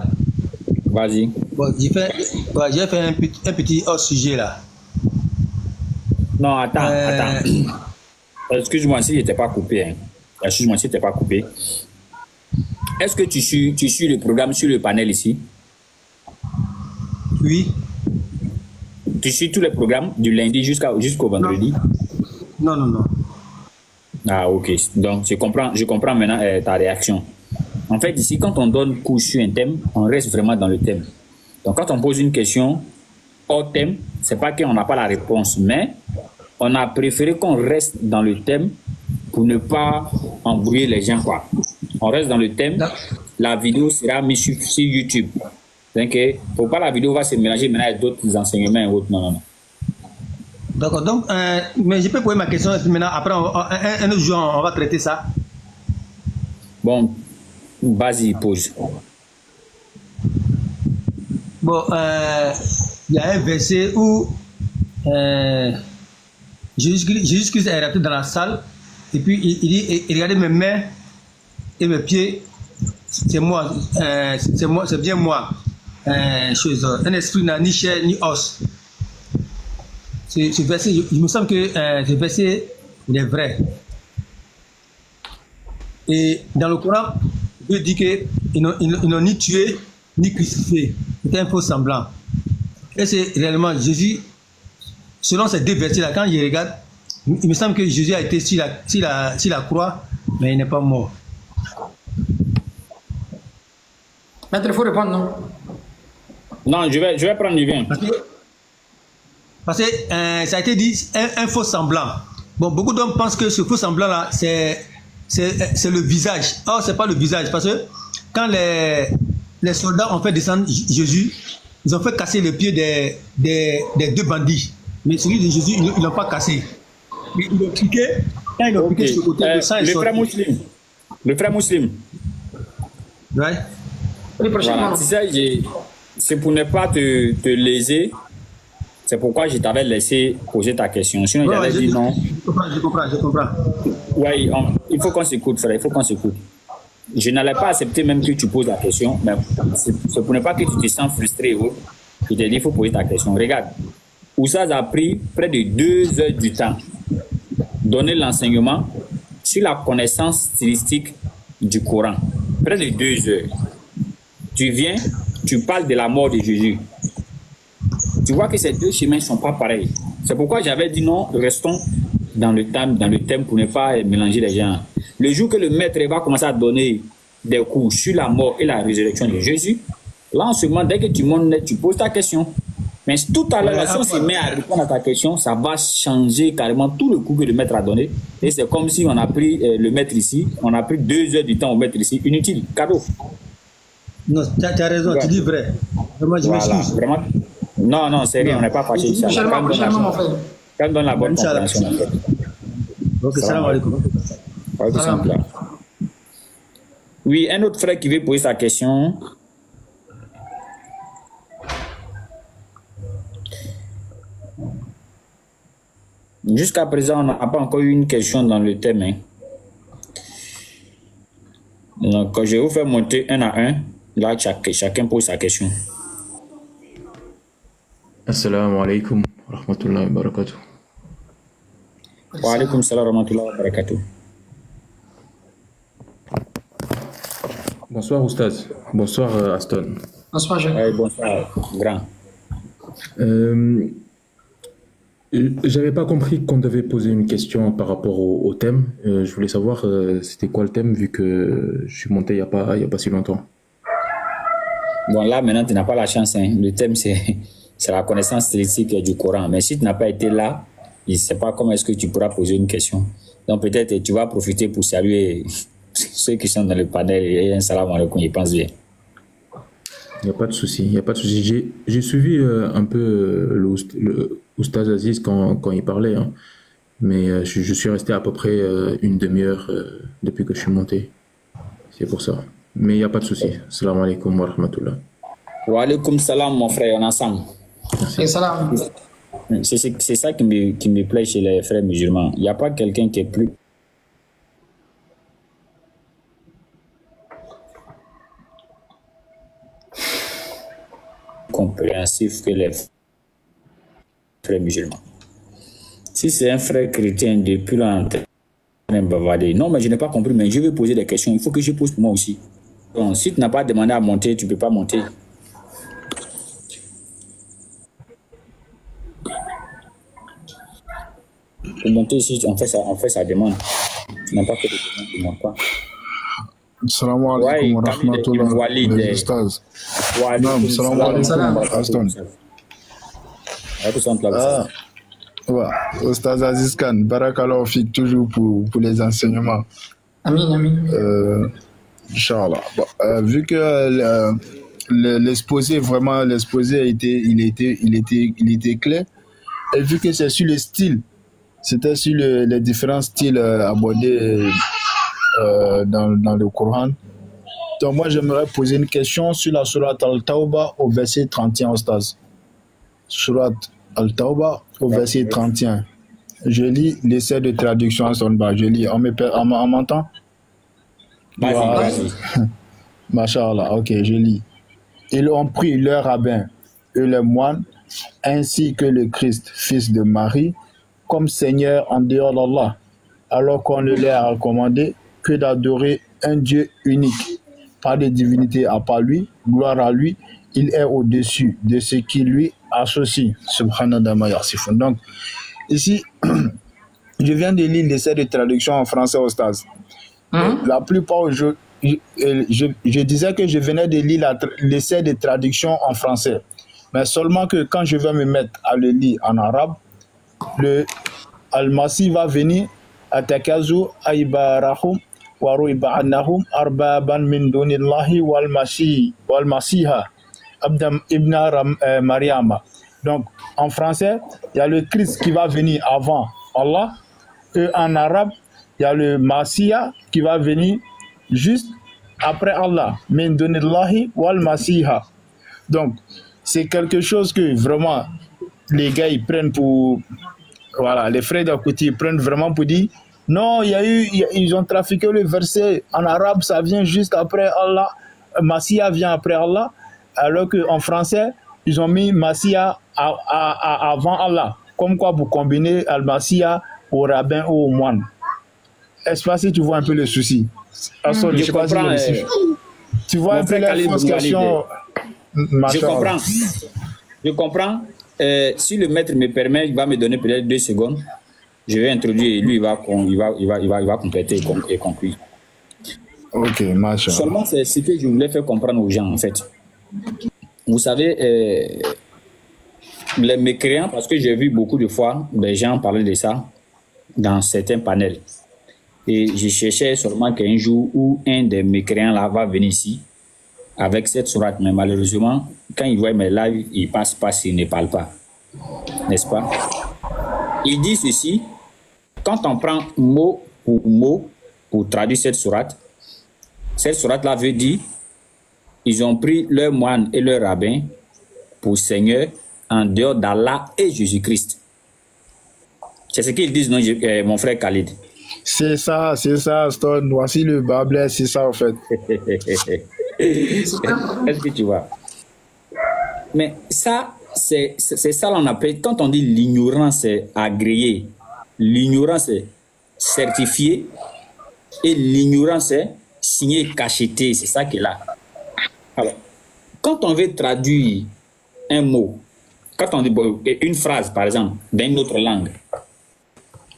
Vas-y. Bon, j'ai fait un petit hors-sujet là. Non, attends. Excuse-moi si je n'étais pas coupé. Hein. Excuse-moi si je n'étais pas coupé. Est-ce que tu suis le programme sur le panel ici? Oui. Tu suis tous les programmes du lundi jusqu'au vendredi? Non. Ah, ok. Donc, je comprends maintenant ta réaction. En fait, ici, quand on donne cours sur un thème, on reste vraiment dans le thème. Donc, quand on pose une question hors thème, c'est pas qu'on n'a pas la réponse, mais on a préféré qu'on reste dans le thème pour ne pas embrouiller les gens, quoi. On reste dans le thème. La vidéo sera mise sur YouTube. Donc, faut pas la vidéo va se mélanger maintenant avec d'autres enseignements et autres. Non. D'accord. Donc, mais je peux poser ma question maintenant. Après, un autre jour, on va traiter ça. Bon, vas-y, pose. Bon, il y a un verset où Jésus-Christ est rentré dans la salle et puis il dit, regardez mes mains et mes pieds, c'est moi, c'est bien moi. Un esprit n'a ni chair ni os. Ce verset, il me semble que ce verset, il est vrai. Et dans le Coran, Dieu dit qu'ils n'ont ni tué ni crucifié. C'est un faux semblant. Et c'est réellement Jésus, selon ces deux versets-là, quand je regarde, il me semble que Jésus a été sur la croix, mais il n'est pas mort. Maître, il faut répondre, non? Non, je vais prendre du bien. Parce que ça a été dit un faux semblant. Bon, beaucoup d'hommes pensent que ce faux semblant-là, c'est le visage. Or, ce n'est pas le visage. Parce que quand les soldats ont fait descendre Jésus, ils ont fait casser les pieds des deux bandits. Mais celui de Jésus, ils ne l'ont pas cassé. Mais ils l'ont piqué. Quand ils l'ont piqué sur le côté, le sang est sorti. Le frère musulman. Ouais. Voilà. Tu sais, c'est pour ne pas te léser. C'est pourquoi je t'avais laissé poser ta question. Sinon, Ouais, j'avais dit non. Je comprends. Oui, il faut qu'on s'écoute, frère. Il faut qu'on s'écoute. Je n'allais pas accepter même que tu poses la question, mais c'est pour ne pas que tu te sens frustré. Je t'ai dit, il faut poser ta question. Regarde, Oussaz a pris près de 2 heures du temps, donner l'enseignement sur la connaissance stylistique du Coran. Près de 2 heures. Tu viens, tu parles de la mort de Jésus. Tu vois que ces deux chemins ne sont pas pareils. C'est pourquoi j'avais dit non, restons dans le thème pour ne pas mélanger les gens. Le jour que le maître va commencer à donner des cours sur la mort et la résurrection de Jésus, là en ce moment, dès que tu montes, tu poses ta question. Mais tout à l'heure, si on se met à répondre à ta question, ça va changer carrément tout le cours que le maître a donné. Et c'est comme si on a pris le maître ici, on a pris 2 heures du temps au maître ici, inutile, cadeau. Non, tu as raison, tu dis vrai. Vraiment, je m'excuse. Vraiment. Non, c'est rien, on n'est pas fâché. Quand on donne la bonne compréhension. Ok, salam alaikum. Oui, un autre frère qui veut poser sa question. Jusqu'à présent, on n'a pas encore eu une question dans le thème. Hein. Donc, je vais vous faire monter un à un. Là, chacun pose sa question. Assalamu alaikum wa rahmatullahi wa barakatuh. Wa alaikum salam wa rahmatullahi wa barakatuh. Bonsoir Oustaz. Bonsoir Aston. Bonsoir, Jean. Oui, bonsoir, grand. J'avais pas compris qu'on devait poser une question par rapport au thème. Je voulais savoir c'était quoi le thème vu que je suis monté il y a pas si longtemps. Bon, là, maintenant, tu n'as pas la chance. Hein. Le thème, c'est la connaissance stylistique du Coran. Mais si tu n'as pas été là, Il ne sait pas comment est-ce que tu pourras poser une question. Donc peut-être tu vas profiter pour saluer ceux qui sont dans le panel et un salam alaikum, ils pensent bien. Il n'y a pas de souci, il n'y a pas de souci. J'ai suivi un peu le Oustaz Aziz quand il parlait, hein. Mais je suis resté à peu près une demi-heure depuis que je suis monté. C'est pour ça. Mais il n'y a pas de souci. Salam alaikum wa rahmatullah. Wa alaikum salam, mon frère, on est ensemble. Et salam. C'est ça qui me plaît chez les frères musulmans. Il n'y a pas quelqu'un qui est plus compréhensif que les frères musulmans. Si c'est un frère chrétien depuis longtemps, non, mais je n'ai pas compris, mais je vais poser des questions. Il faut que je pose pour moi aussi. Donc, si tu n'as pas demandé à monter, tu ne peux pas monter. Pour monter ici, on fait sa demande. Tu n'as pas fait de demande, tu ne montes pas. Salam alaikum wa rahmatullah. Les Oustaz. Salam alaikum. Aston. Ouais. Oustaz Aziz Khan, barakallahu fik, toujours pour les enseignements. Amin, amin. Inch'Allah. Bon, vu que l'exposé, vraiment, l'exposé il était clair, et vu que c'est sur le style, c'était sur les différents styles abordés dans le Coran. Donc moi, j'aimerais poser une question sur la sourate Al-Tawbah au verset 31, Oustaz. Sourate Al-Tawbah au verset 31. Je lis l'essai de traduction en son bas. Je lis. On m'entend? Vas-y. Masha'Allah. Ok, je lis. Ils ont pris leur rabbin et les moines, ainsi que le Christ, fils de Marie, comme Seigneur en dehors d'Allah, alors qu'on ne leur a recommandé que d'adorer un Dieu unique, pas de divinité à part lui, gloire à lui, il est au-dessus de ce qui lui associe. Subhanallah. Donc, ici, je viens de lire l'essai de traduction en français au stade. La plupart, je disais que je venais de lire l'essai de traduction en français, mais seulement que quand je vais me mettre à le lire en arabe, le Al-Masih va venir atakazu aybarahum wa ruiba'annahum arbaban min dunillahi wal masiha ibn Maryama. Donc en français, il y a le Christ qui va venir avant Allah, et en arabe, il y a le Masiha qui va venir juste après Allah, min dunillahi wal masiha. Donc c'est quelque chose que vraiment les gars ils prennent pour, voilà, les frères d'Akouti ils prennent vraiment pour dire non, ils ont trafiqué le verset en arabe, ça vient juste après Allah, Masiha vient après Allah, alors qu'en français ils ont mis Masiha avant Allah, comme quoi pour combiner Al-Masiha au rabbin ou au moine. Est-ce que tu vois un peu le souci? Je comprends. Tu vois un peu la fausse question. Je comprends. Si le maître me permet, il va me donner peut-être 2 secondes. Je vais introduire et lui, il va compléter et conclure. Ok, machin. Seulement, c'est ce que je voulais faire comprendre aux gens, en fait. Vous savez, les mécréants, parce que j'ai vu beaucoup de fois des gens parler de ça dans certains panels. Et je cherchais seulement qu'un jour où un des mécréants là va venir ici avec cette sourate, mais malheureusement, quand il voit mes lives, il passe pas s'il ne parle pas. N'est-ce pas? Il dit ceci, quand on prend mot pour traduire cette sourate là veut dire, ils ont pris leur moine et leur rabbin pour Seigneur en dehors d'Allah et Jésus-Christ. C'est ce qu'ils disent, non, mon frère Khalid? C'est ça, Stone. Voici le Bible, c'est ça en fait. Est-ce que tu vois? Mais ça, c'est ça qu'on appelle, quand on dit l'ignorance est agréée, l'ignorance est certifiée et l'ignorance est signée, cachetée, c'est ça qui est là. Alors, quand on veut traduire un mot, quand on dit une phrase par exemple, dans une autre langue,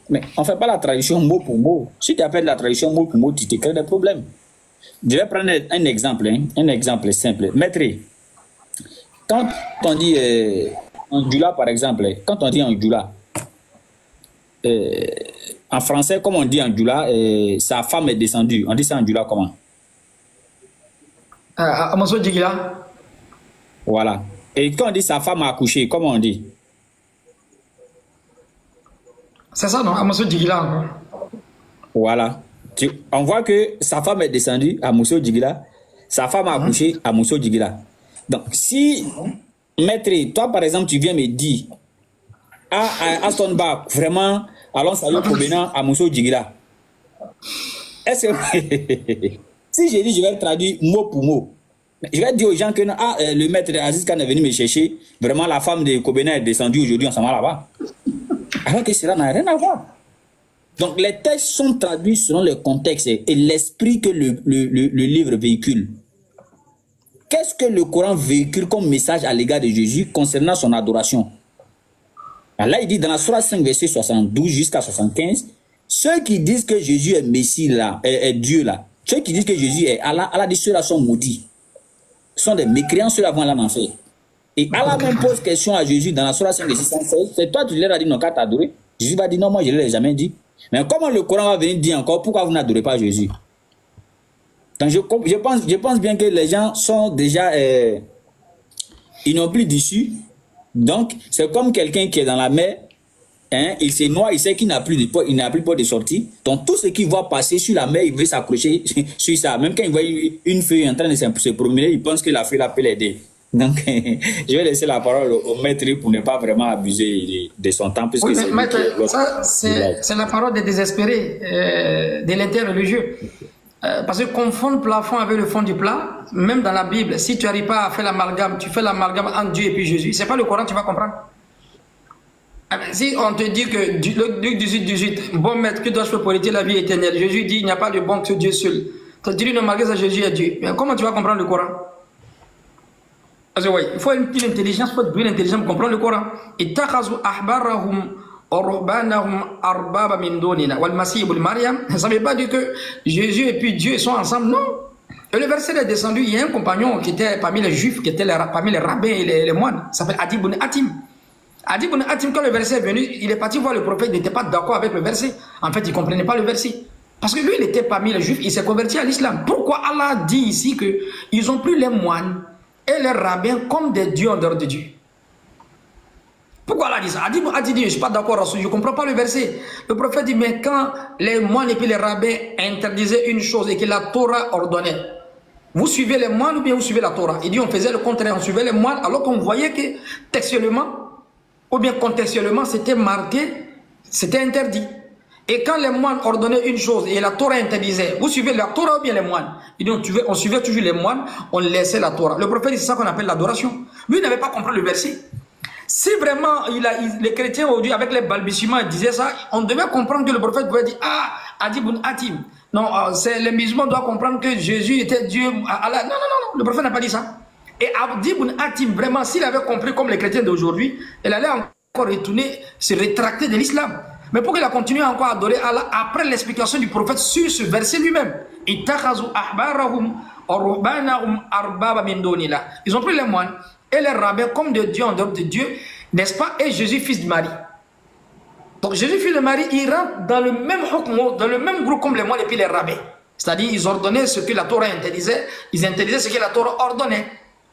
mais on ne fait pas la traduction mot pour mot. Si tu appelles la traduction mot pour mot, tu te crées des problèmes. Je vais prendre un exemple, un exemple simple. Maître, quand on dit en Djoula, par exemple, quand on dit en Djoula, en français, comme on dit en Djoula, sa femme est descendue. On dit ça en Djoula comment? Amoso Djigila. Voilà. Et quand on dit sa femme a accouché, comment on dit? C'est ça, non? Amoso Djigila encore. Voilà. On voit que sa femme est descendue à Mousso Djigila. Sa femme a accouché à Mousso Djigila. Donc, si, maître, toi par exemple, tu viens me dire, à Stonebach, vraiment, allons saluer Kobena à Mousso Djigila. Est-ce que, si j'ai dit, je vais le traduire mot pour mot, je vais dire aux gens que le maître Aziz Khan est venu me chercher, vraiment la femme de Kobena est descendue aujourd'hui, on s'en va là-bas. Alors que cela n'a rien à voir. Donc, les textes sont traduits selon le contexte et l'esprit que le livre véhicule. Qu'est-ce que le Coran véhicule comme message à l'égard de Jésus concernant son adoration? Là, il dit dans la Sourate 5, verset 72 jusqu'à 75, ceux qui disent que Jésus est Messie, là, est Dieu, là, ceux qui disent que Jésus est Allah, Allah dit ceux-là sont maudits. Ce sont des mécréants, ceux-là vont aller en enfer. Et Allah même pose question à Jésus dans la Sourate 5, verset 116, c'est toi, tu leur as dit non, qu'à t'adorer. Jésus va dire non, moi je ne l'ai jamais dit. Mais comment le Coran va venir dire encore pourquoi vous n'adorez pas Jésus? Donc je pense bien que les gens sont déjà ils n'ont plus d'issue. Donc c'est comme quelqu'un qui est dans la mer, hein, il se noie, il sait qu'il n'a plus de port, il n'a plus port de sortie. Donc tout ce qu'il voit passer sur la mer, il veut s'accrocher sur ça. Même quand il voit une feuille en train de se promener, il pense que la feuille peut l'aider. Donc je vais laisser la parole au maître pour ne pas vraiment abuser de son temps. Puisque oui, maître, ça c'est la parole des désespérés, de l'interreligieux. Parce que confondre le plafond avec le fond du plat, même dans la Bible, si tu n'arrives pas à faire l'amalgame, tu fais l'amalgame entre Dieu et puis Jésus, c'est pas le Coran, tu vas comprendre. Si on te dit que Luc 18, bon maître, que dois-je faire pour hériter la vie éternelle? Jésus dit, il n'y a pas de bon que Dieu seul. Tu dis, non, malgré ça, Jésus est Dieu. Mais comment tu vas comprendre le Coran? Parce que oui, il faut une intelligence, il faut une intelligence pour comprendre le Coran. Et ça ne veut pas dire que Jésus et puis Dieu sont ensemble, non. Et le verset est descendu, il y a un compagnon qui était parmi les juifs, qui était parmi les rabbins et les moines, il s'appelle Adi ibn Hatim. Adi ibn Hatim, quand le verset est venu, il est parti voir le prophète, il n'était pas d'accord avec le verset. En fait, il ne comprenait pas le verset. Parce que lui, il était parmi les juifs, il s'est converti à l'islam. Pourquoi Allah dit ici qu'ils n'ont plus les moines et les rabbins comme des dieux en dehors de Dieu? Pourquoi Allah dit ça? Adi dit, je ne suis pas d'accord, je ne comprends pas le verset. Le prophète dit, mais quand les moines et puis les rabbins interdisaient une chose et que la Torah ordonnait, vous suivez les moines ou bien vous suivez la Torah? Il dit, on faisait le contraire, on suivait les moines alors qu'on voyait que textuellement, ou bien contextuellement, c'était marqué, c'était interdit. Et quand les moines ordonnaient une chose et la Torah interdisait, vous suivez la Torah ou bien les moines? Il dit, on suivait toujours les moines, on laissait la Torah. Le prophète dit, c'est ça qu'on appelle l'adoration. Lui, il n'avait pas compris le verset. Si vraiment les chrétiens aujourd'hui, avec les balbutiements, disaient ça, on devait comprendre que le prophète pouvait dire, Adi ibn Hatim. Non, les musulmans doivent comprendre que Jésus était Dieu. Allah. Non, le prophète n'a pas dit ça. Et Adi ibn Hatim, vraiment, s'il avait compris comme les chrétiens d'aujourd'hui, il allait encore retourner, se rétracter de l'islam. Mais pourquoi il a continué encore à adorer Allah après l'explication du prophète sur ce verset lui-même? Ils ont pris les moines et les rabbins comme de Dieu en dehors de Dieu, n'est-ce pas? Et Jésus, fils de Marie. Donc Jésus, fils de Marie, il rentre dans le même hukm, dans le même groupe comme les moines et puis les rabbins. C'est-à-dire, ils ordonnaient ce que la Torah interdisait, ils interdisaient ce que la Torah ordonnait.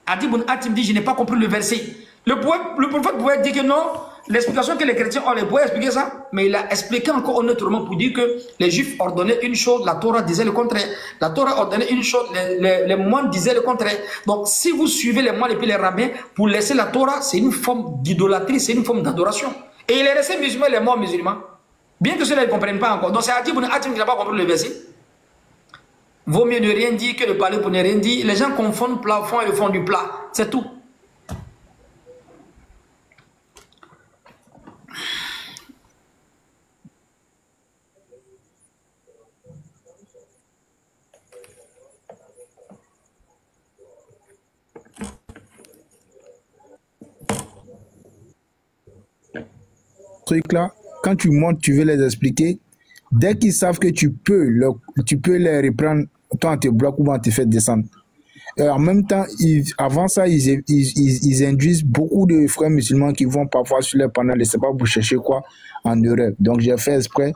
Adi ibn Hatim dit, je n'ai pas compris le verset. Le prophète pouvait dire que non, l'explication que les chrétiens ont, les pouvait expliquer ça, mais il a expliqué encore autrement pour dire que les juifs ordonnaient une chose, la Torah disait le contraire. La Torah ordonnait une chose, les moines disaient le contraire. Donc si vous suivez les moines et puis les rabbins, pour laisser la Torah, c'est une forme d'idolâtrie, c'est une forme d'adoration. Et il est resté musulman, les morts musulmans. Bien que ceux-là ne comprennent pas encore. Donc c'est Adi ibn Hatim qui n'a pas compris le verset. Vaut mieux ne rien dire que de parler pour ne rien dire. Les gens confondent le plafond et le fond du plat. C'est tout. Truc là, quand tu montes, tu veux les expliquer. Dès qu'ils savent que tu peux les reprendre, toi on te bloque ou on te fait descendre. Et en même temps, avant ça, ils induisent beaucoup de frères musulmans qui vont parfois sur les panels de sabbat pour chercher quoi en Europe. Donc j'ai fait exprès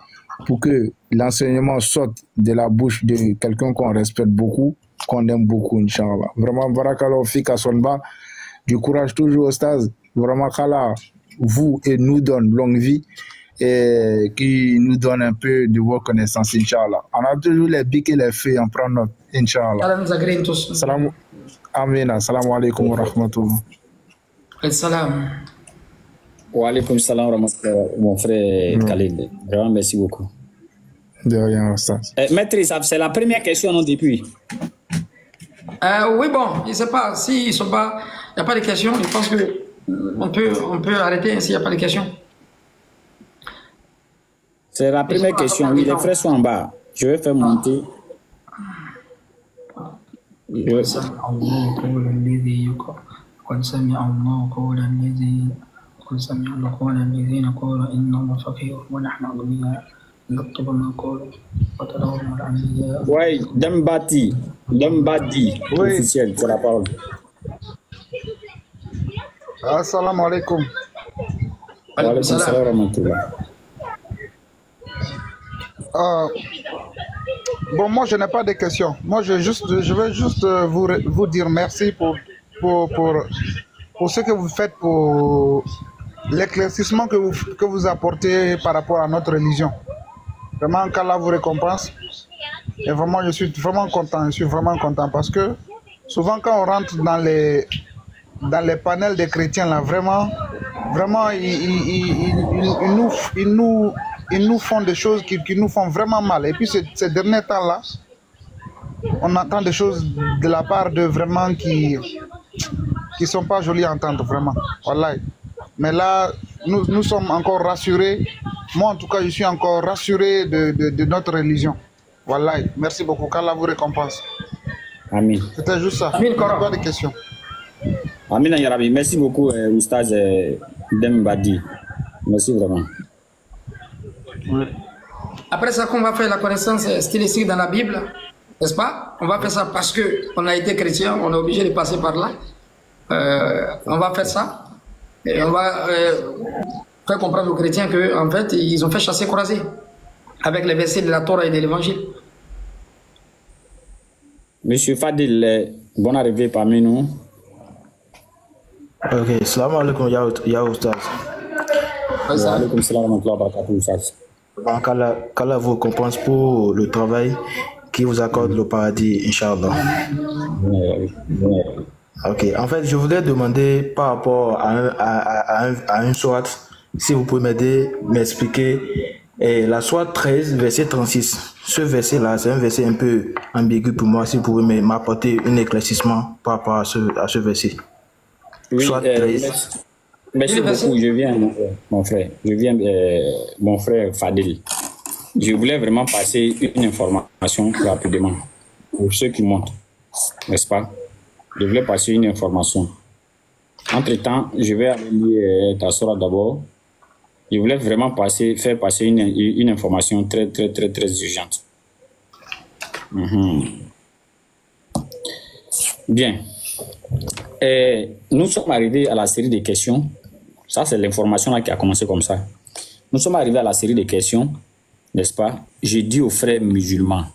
pour que l'enseignement sorte de la bouche de quelqu'un qu'on respecte beaucoup, qu'on aime beaucoup, Inch'Allah. Vraiment, barakallahu fika sonba, du courage toujours au stade. Vraiment, qu'Allah vous et nous donne longue vie et qui nous donne un peu de vos connaissances, Inch'Allah. On a toujours les bics et les feux en prendre note, Inch'Allah. Allah nous agrée tous. Salam. Amen. Assalamu alaikum wa rahmatullah. Salam. Wa alaikum salam wa rahmatullah, mon frère Khalid. Vraiment, merci beaucoup. De rien, ça. Maître, c'est la première question, non, depuis? Oui, bon, je ne sais pas. S'ils sont pas, il n'y a pas de questions, je pense que on peut arrêter s'il n'y a pas de questions. C'est la première question. Oui, les frères sont en bas. Je vais faire monter. Oui, Dambati, officiel, c'est la parole. Assalamu alaikum. Wa alaikum salam wa rahmatullah. Bon, moi, je n'ai pas de questions. Moi, je vais juste vous dire merci pour ce que vous faites, pour l'éclaircissement que vous apportez par rapport à notre religion. Vraiment, qu'Allah vous récompense. Et vraiment, je suis vraiment content parce que souvent, quand on rentre dans les panels des chrétiens, là, vraiment, ils nous font des choses qui nous font vraiment mal. Et puis ces derniers temps-là, on entend des choses de la part de vraiment qui sont pas jolies à entendre, vraiment. Wallahi. Mais là, nous sommes encore rassurés. Moi, en tout cas, je suis encore rassuré de notre religion. Wallahi. Merci beaucoup. Qu'Allah vous récompense. Amin. C'était juste ça. Pas de questions. Amin Yarabi. Merci beaucoup, Oustaz Dembadi. Merci vraiment. Oui. Après ça, qu'on va faire la connaissance stylistique dans la Bible, n'est-ce pas? On va faire ça parce qu'on a été chrétien, on est obligé de passer par là. On va faire ça. Et on va faire comprendre aux chrétiens qu'en fait, ils ont fait chasser croiser avec les versets de la Torah et de l'Évangile. Monsieur Fadil, bonne arrivée parmi nous. Ok, salam alaikum, ya Oustaz. Wa alaikum salam wa rahmatullah wa barakatuh, Oustaz. Qu'Allah vous récompense pour le travail qui vous accorde le paradis, Inch'Allah. Ok, en fait, je voulais demander par rapport à une sourate, si vous pouvez m'expliquer la sourate 13, verset 36. Ce verset-là, c'est un verset un peu ambigu pour moi, si vous pouvez m'apporter un éclaircissement par rapport à ce verset. Oui, merci beaucoup, je viens, mon frère. Je viens, mon frère Fadil. Je voulais vraiment passer une information rapidement pour ceux qui montent, n'est-ce pas? Je voulais passer une information. Entre-temps, je vais aller lire ta sourate d'abord. Je voulais vraiment faire passer une information très urgente. Bien. Nous sommes arrivés à la série de questions. Ça, c'est l'information là qui a commencé comme ça. Nous sommes arrivés à la série de questions, n'est-ce pas? J'ai dit aux frères musulmans,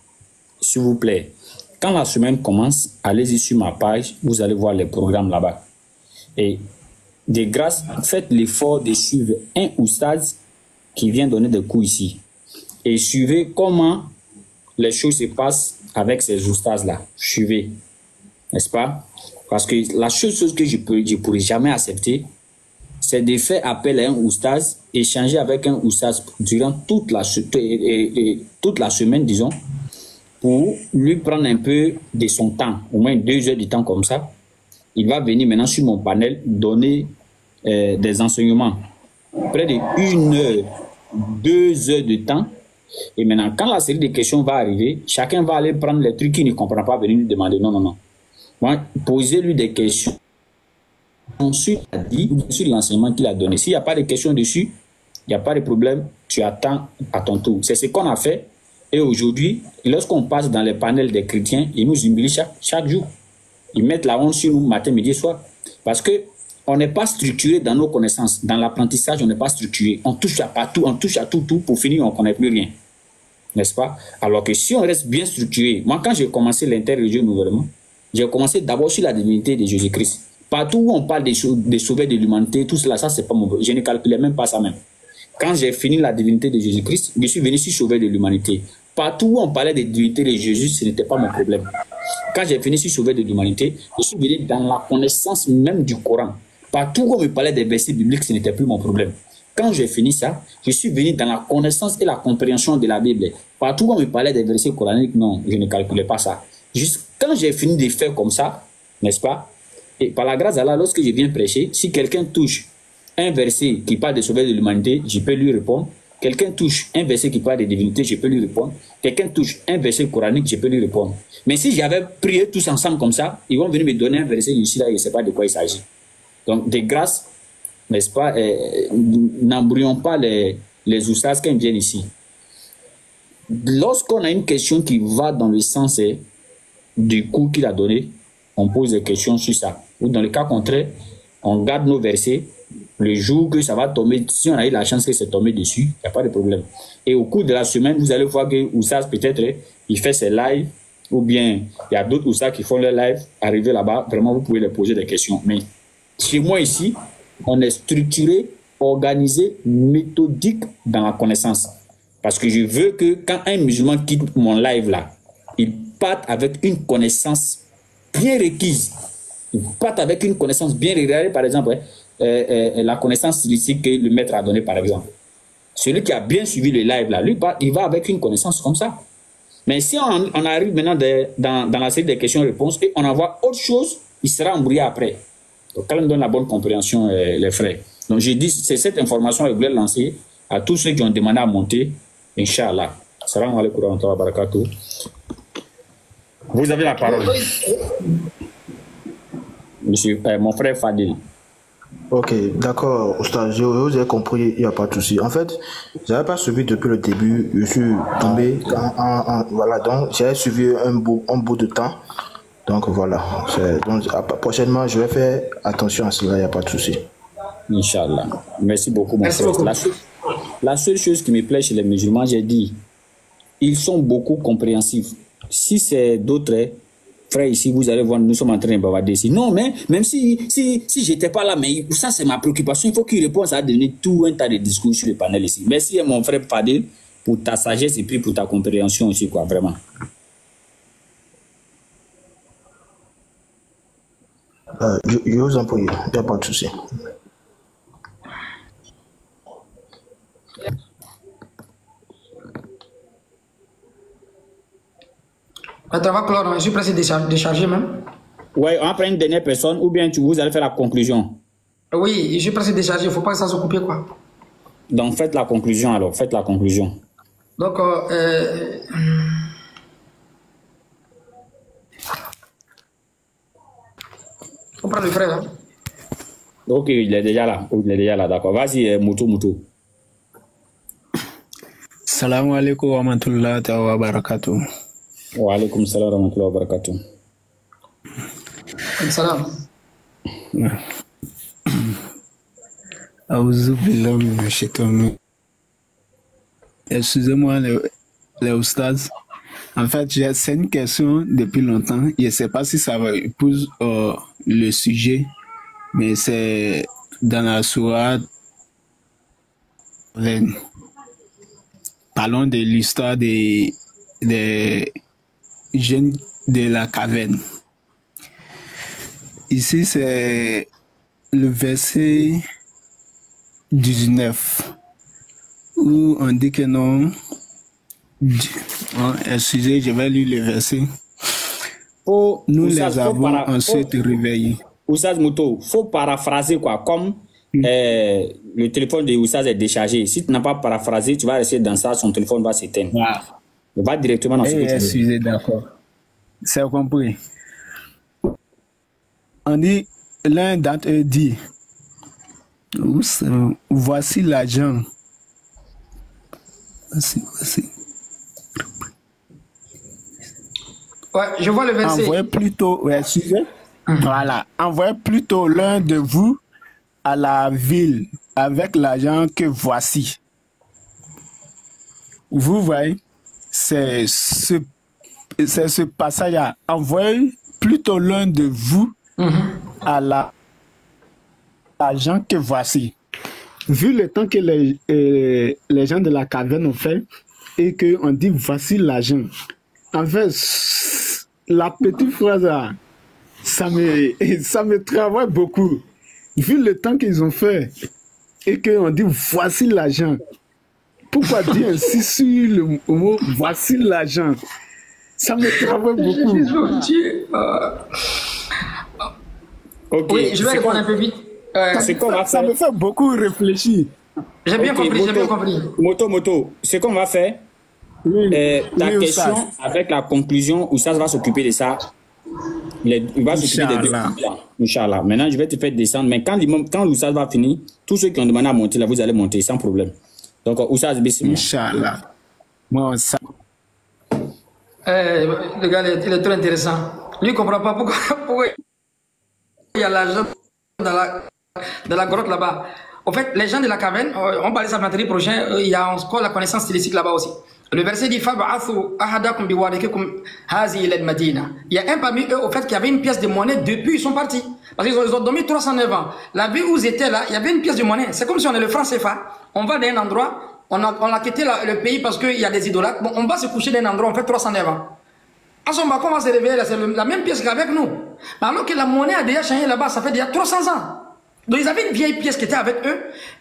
s'il vous plaît, quand la semaine commence, allez-y sur ma page, vous allez voir les programmes là-bas. Et de grâce, faites l'effort de suivre un oustaz qui vient donner des cours ici. Et suivez comment les choses se passent avec ces oustazs-là. Suivez, n'est-ce pas? Parce que la seule chose que je pourrais jamais accepter, c'est de faire appel à un oustaz, échanger avec un oustaz durant toute la semaine, disons, pour lui prendre un peu de son temps, au moins 2 heures de temps comme ça. Il va venir maintenant sur mon panel donner des enseignements, près de 1 heure, 2 heures de temps. Et maintenant, quand la série de questions va arriver, chacun va aller prendre les trucs qu'il ne comprend pas, venir lui demander non. Moi, posez-lui des questions sur l'enseignement qu'il a donné. S'il n'y a pas de questions dessus, il n'y a pas de problème, tu attends à ton tour. C'est ce qu'on a fait. Et aujourd'hui, lorsqu'on passe dans les panels des chrétiens, ils nous humilient chaque jour. Ils mettent la honte sur nous matin, midi, soir. Parce qu'on n'est pas structuré dans nos connaissances. Dans l'apprentissage, on n'est pas structuré. On touche à partout, on touche à tout, pour finir, on ne connaît plus rien. N'est-ce pas? Alors que si on reste bien structuré, moi, quand j'ai commencé l'interreligieux nouvellement, j'ai commencé d'abord sur la divinité de Jésus-Christ. Partout où on parle des sauveurs de l'humanité, tout cela, ça, c'est pas mon... Je ne calculais même pas ça même. Quand j'ai fini la divinité de Jésus-Christ, je suis venu sur sauveur de l'humanité. Partout où on parlait de divinité de Jésus, ce n'était pas mon problème. Quand j'ai fini sur sauveur de l'humanité, je suis venu dans la connaissance même du Coran. Partout où on me parlait des versets bibliques, ce n'était plus mon problème. Quand j'ai fini ça, je suis venu dans la connaissance et la compréhension de la Bible. Partout où on me parlait des versets coraniques, non, je ne calculais pas ça. Juste quand j'ai fini de faire comme ça, n'est-ce pas? Et par la grâce d'Allah, lorsque je viens prêcher, si quelqu'un touche un verset qui parle de sauveur de l'humanité, je peux lui répondre. Quelqu'un touche un verset qui parle de divinité, je peux lui répondre. Quelqu'un touche un verset coranique, je peux lui répondre. Mais si j'avais prié tous ensemble comme ça, ils vont venir me donner un verset ici, là, je ne sais pas de quoi il s'agit. Donc, de grâce, n'est-ce pas, n'embrouillons pas les oustas quand ils viennent ici. Lorsqu'on a une question qui va dans le sens du cours qu'il a donné, on pose des questions sur ça. Ou dans le cas contraire, on garde nos versets. Le jour que ça va tomber, si on a eu la chance que c'est tombé dessus, il n'y a pas de problème. Et au cours de la semaine, vous allez voir que Oussas, peut-être, il fait ses lives, ou bien il y a d'autres Oussas qui font leurs lives. Arrivez là-bas, vraiment, vous pouvez leur poser des questions. Mais chez moi ici, on est structuré, organisé, méthodique dans la connaissance. Parce que je veux que quand un musulman quitte mon live là, il parte avec une connaissance bien requise. Il parte avec une connaissance bien requise. Par exemple, la connaissance stylistique que le maître a donnée, par exemple. Celui qui a bien suivi le live là, lui, il va avec une connaissance comme ça. Mais si on arrive maintenant dans la série des questions-réponses et on envoie autre chose, il sera embrouillé après. Donc, quand on donne la bonne compréhension, les frères. Donc, j'ai dit, c'est cette information que je voulais lancer à tous ceux qui ont demandé à monter. Inch'Allah. Salam alaikum wa rahmatullahi wa barakatuh. Vous avez la parole. Monsieur, mon frère Fadil. Ok, d'accord, Oustaz, je vous ai compris, il n'y a pas de souci. En fait, je n'avais pas suivi depuis le début, je suis tombé, voilà, donc j'ai suivi un bout de temps. Donc voilà, donc, prochainement, je vais faire attention à cela, il n'y a pas de souci. Inch'Allah. Merci beaucoup, mon frère. La seule chose qui me plaît chez les musulmans, j'ai dit, ils sont beaucoup compréhensifs. Si c'est d'autres frères ici, vous allez voir, nous sommes en train de bavarder ici. Non, mais même si je n'étais pas là, mais ça c'est ma préoccupation, il faut qu'il réponde, ça va devenir tout un tas de discours sur le panel ici. Merci mon frère Fadil pour ta sagesse et puis pour ta compréhension aussi, quoi, vraiment. Je vous en prie, il n'y a pas de souci. Attends, va clore, je suis pressé de décharger même. Ouais, on prend une dernière personne ou bien vous allez faire la conclusion. Oui, je suis pressé de décharger, il ne faut pas que ça se coupe, quoi. Donc faites la conclusion alors, faites la conclusion. Donc, on prend le frère, hein. Ok, il est déjà là, d'accord. Vas-y, Moutou. Salam alaikum wa rahmatullahi wa barakatuh. Wa alaikum salam wa rahmatullahi wa barakatuh. Salam. Excusez-moi les oustas. En fait, c'est une question depuis longtemps. Je ne sais pas si ça va épouser le sujet, mais c'est dans la sourate. Parlons de l'histoire des jeunes de la caverne. Ici, c'est le verset 19 où on dit que non. Excusez, je vais lire le verset. Nous les avons ensuite réveillés. Oussaz Moutou, faut paraphraser quoi, comme le téléphone de Oussaz est déchargé. Si tu n'as pas paraphrasé, tu vas rester dans ça, son téléphone va s'éteindre. Wow. Il va directement dans ce que tu veux. Excusez, d'accord. C'est compris. On dit, l'un d'entre eux dit, voici l'argent. Voici. Ouais, je vois le verset. Envoyez plutôt, ouais, excusez. Voilà. Envoyez plutôt l'un de vous à la ville avec l'argent que voici. Vous voyez, c'est ce passage-là. Envoyez plutôt l'un de vous à l'argent que voici. Vu le temps que les gens de la caverne ont fait et qu'on dit voici l'argent. En fait, la petite phrase là, ça me travaille beaucoup. Vu le temps qu'ils ont fait et qu'on dit voici l'argent. Pourquoi dire ainsi sur le mot voici l'argent? Ça me travaille beaucoup. Ok. Oui, je vais répondre un peu vite. Ça me fait beaucoup réfléchir. J'ai bien compris, j'ai bien compris. Moto, ce qu'on va faire, ta question Oussaz. avec la conclusion, Oussaz va s'occuper de ça. Il va s'occuper des deux. Inch'Allah. Maintenant, je vais te faire descendre. Mais quand Oussaz va finir, tous ceux qui ont demandé à monter, là, vous allez monter sans problème. Donc, Oussaz, bismillah. Inch'Allah. Moi, ça. Le gars, il est très intéressant. Lui, il ne comprend pas pourquoi il y a l'argent dans la grotte là-bas. En fait, les gens de la caverne, on parlait ça vendredi prochain, il y a encore la connaissance stylistique là-bas aussi. Le verset dit il y a un parmi eux au fait qui avait une pièce de monnaie depuis ils sont partis. Parce qu'ils ont dormi 309 ans. La ville où ils étaient là, il y avait une pièce de monnaie. C'est comme si on est le franc CFA. On va d'un endroit, on a quitté le pays parce qu'il y a des idolâtres. Bon, on va se coucher d'un endroit, on fait 309 ans. À son balcon, on va se réveiller là, c'est la même pièce qu'avec nous. Mais alors que la monnaie a déjà changé là-bas, ça fait déjà 300 ans. Donc ils avaient une vieille pièce qui était avec eux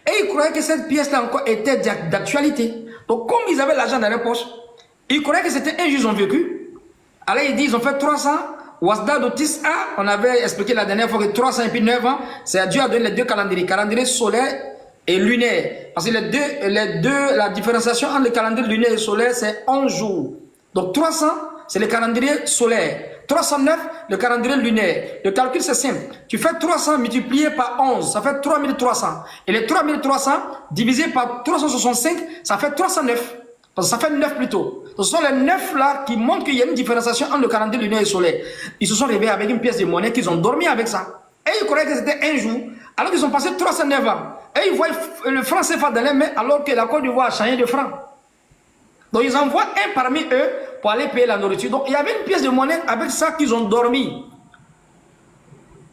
et ils croyaient que cette pièce-là encore était d'actualité. Donc comme ils avaient l'argent dans leur poche, ils croyaient que c'était un jour ils ont vécu. Alors ils disent ils ont fait 300. Wasda de Tis'a, on avait expliqué la dernière fois que 300 et puis 9 ans, c'est Dieu a donné les deux calendriers solaire et lunaire. Parce que la différenciation entre le calendrier lunaire et solaire, c'est 11 jours. Donc 300, c'est le calendrier solaire. 309, le calendrier lunaire. Le calcul, c'est simple. Tu fais 300 multiplié par 11, ça fait 3300. Et les 3300 divisé par 365, ça fait 309. Parce que ça fait 9 plutôt. Ce sont les 9 là qui montrent qu'il y a une différenciation entre le calendrier lunaire et solaire. Ils se sont réveillés avec une pièce de monnaie qu'ils ont dormi avec ça. Et ils croyaient que c'était un jour, alors qu'ils ont passé 309 ans. Et ils voient le franc CFA dans les mains, alors que la Côte d'Ivoire a changé de franc. Donc ils envoient un parmi eux pour aller payer la nourriture. Donc il y avait une pièce de monnaie avec ça qu'ils ont dormi.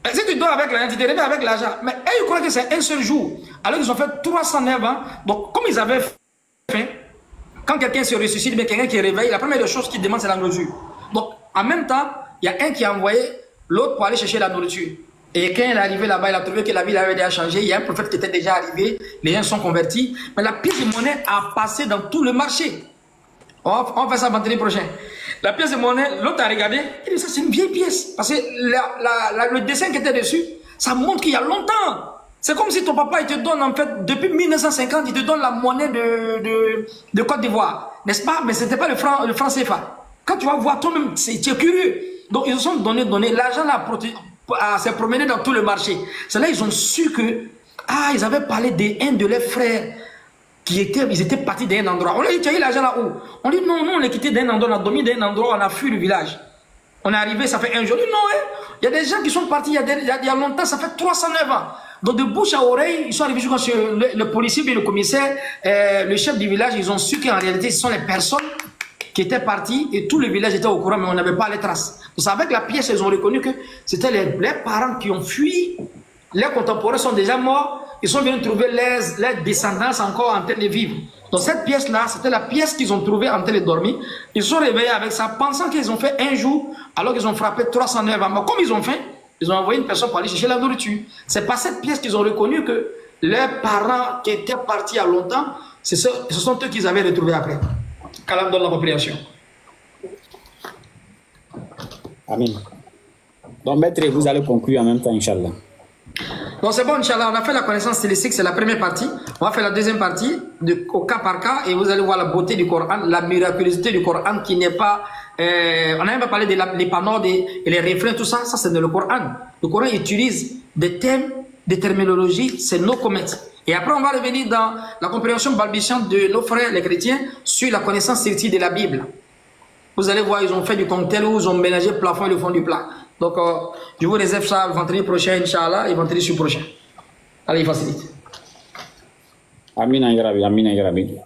Et si tu dors avec l'argent, tu te réveilles avec l'argent. Mais eux, ils croient que c'est un seul jour. Alors qu'ils ont fait 309 ans. Donc comme ils avaient faim, quand quelqu'un se ressuscite, mais quelqu'un qui réveille, la première des choses qu'il demande, c'est la nourriture. Donc en même temps, il y a un qui a envoyé l'autre pour aller chercher la nourriture. Et quand il est arrivé là-bas, il a trouvé que la ville avait déjà changé. Il y a un prophète qui était déjà arrivé. Les gens sont convertis. Mais la pièce de monnaie a passé dans tout le marché. On fait ça vendredi prochain. La pièce de monnaie, l'autre a regardé, il dit ça c'est une vieille pièce. Parce que le dessin qui était dessus, ça montre qu'il y a longtemps. C'est comme si ton papa il te donne en fait, depuis 1950, il te donne la monnaie de Côte d'Ivoire. N'est-ce pas? Mais ce n'était pas le franc CFA. Quand tu vas voir toi-même, tu es curieux. Donc ils se sont donné. L'argent s'est promené dans tout le marché. C'est là ils ont su que, ils avaient parlé d'un de leurs frères. Ils étaient partis d'un endroit. On a dit, tu as eu l'argent là où? On dit, non, on est quitté d'un endroit, on a dormi d'un endroit, on a fui le village. On est arrivé, ça fait un jour. On dit, non, il y a des gens qui sont partis il y a longtemps, ça fait 309 ans. Donc de bouche à oreille, ils sont arrivés jusqu'à le policier et le commissaire, le chef du village, ils ont su qu'en réalité, ce sont les personnes qui étaient parties et tout le village était au courant, mais on n'avait pas les traces. Donc avec la pièce, ils ont reconnu que c'était les parents qui ont fui. Les contemporains sont déjà morts. Ils sont venus trouver les descendants encore en train de vivre. Donc cette pièce-là, c'était la pièce qu'ils ont trouvée en train de dormir. Ils se sont réveillés avec ça, pensant qu'ils ont fait un jour, alors qu'ils ont frappé 309 ans. Mais comme ils ont faim, ils ont envoyé une personne pour aller chercher la nourriture. C'est par cette pièce qu'ils ont reconnu que les parents qui étaient partis il y a longtemps, ce sont eux qu'ils avaient retrouvés après. Qu'Allah donne la compréhension. Amen. Donc maître, vous allez conclure en même temps, Inch'Allah. Bon, c'est bon, Inch'Allah, on a fait la connaissance stylistique, c'est la première partie. On va faire la deuxième partie, au cas par cas, et vous allez voir la beauté du Coran, la miraculosité du Coran qui n'est pas... on a même pas parlé des panneaux et les refrains, tout ça, ça c'est dans le Coran. Le Coran utilise des thèmes, des terminologies, c'est nos comètes. Et après, on va revenir dans la compréhension balbutiante de nos frères, les chrétiens, sur la connaissance stylistique de la Bible. Vous allez voir, ils ont fait du cocktail où ils ont ménagé le plafond et le fond du plat. Donc, je vous réserve ça le vendredi prochain, Inch'Allah, et vendredi sur prochain. Allez, facilite. Amina Yarabi, Amina Yarabi.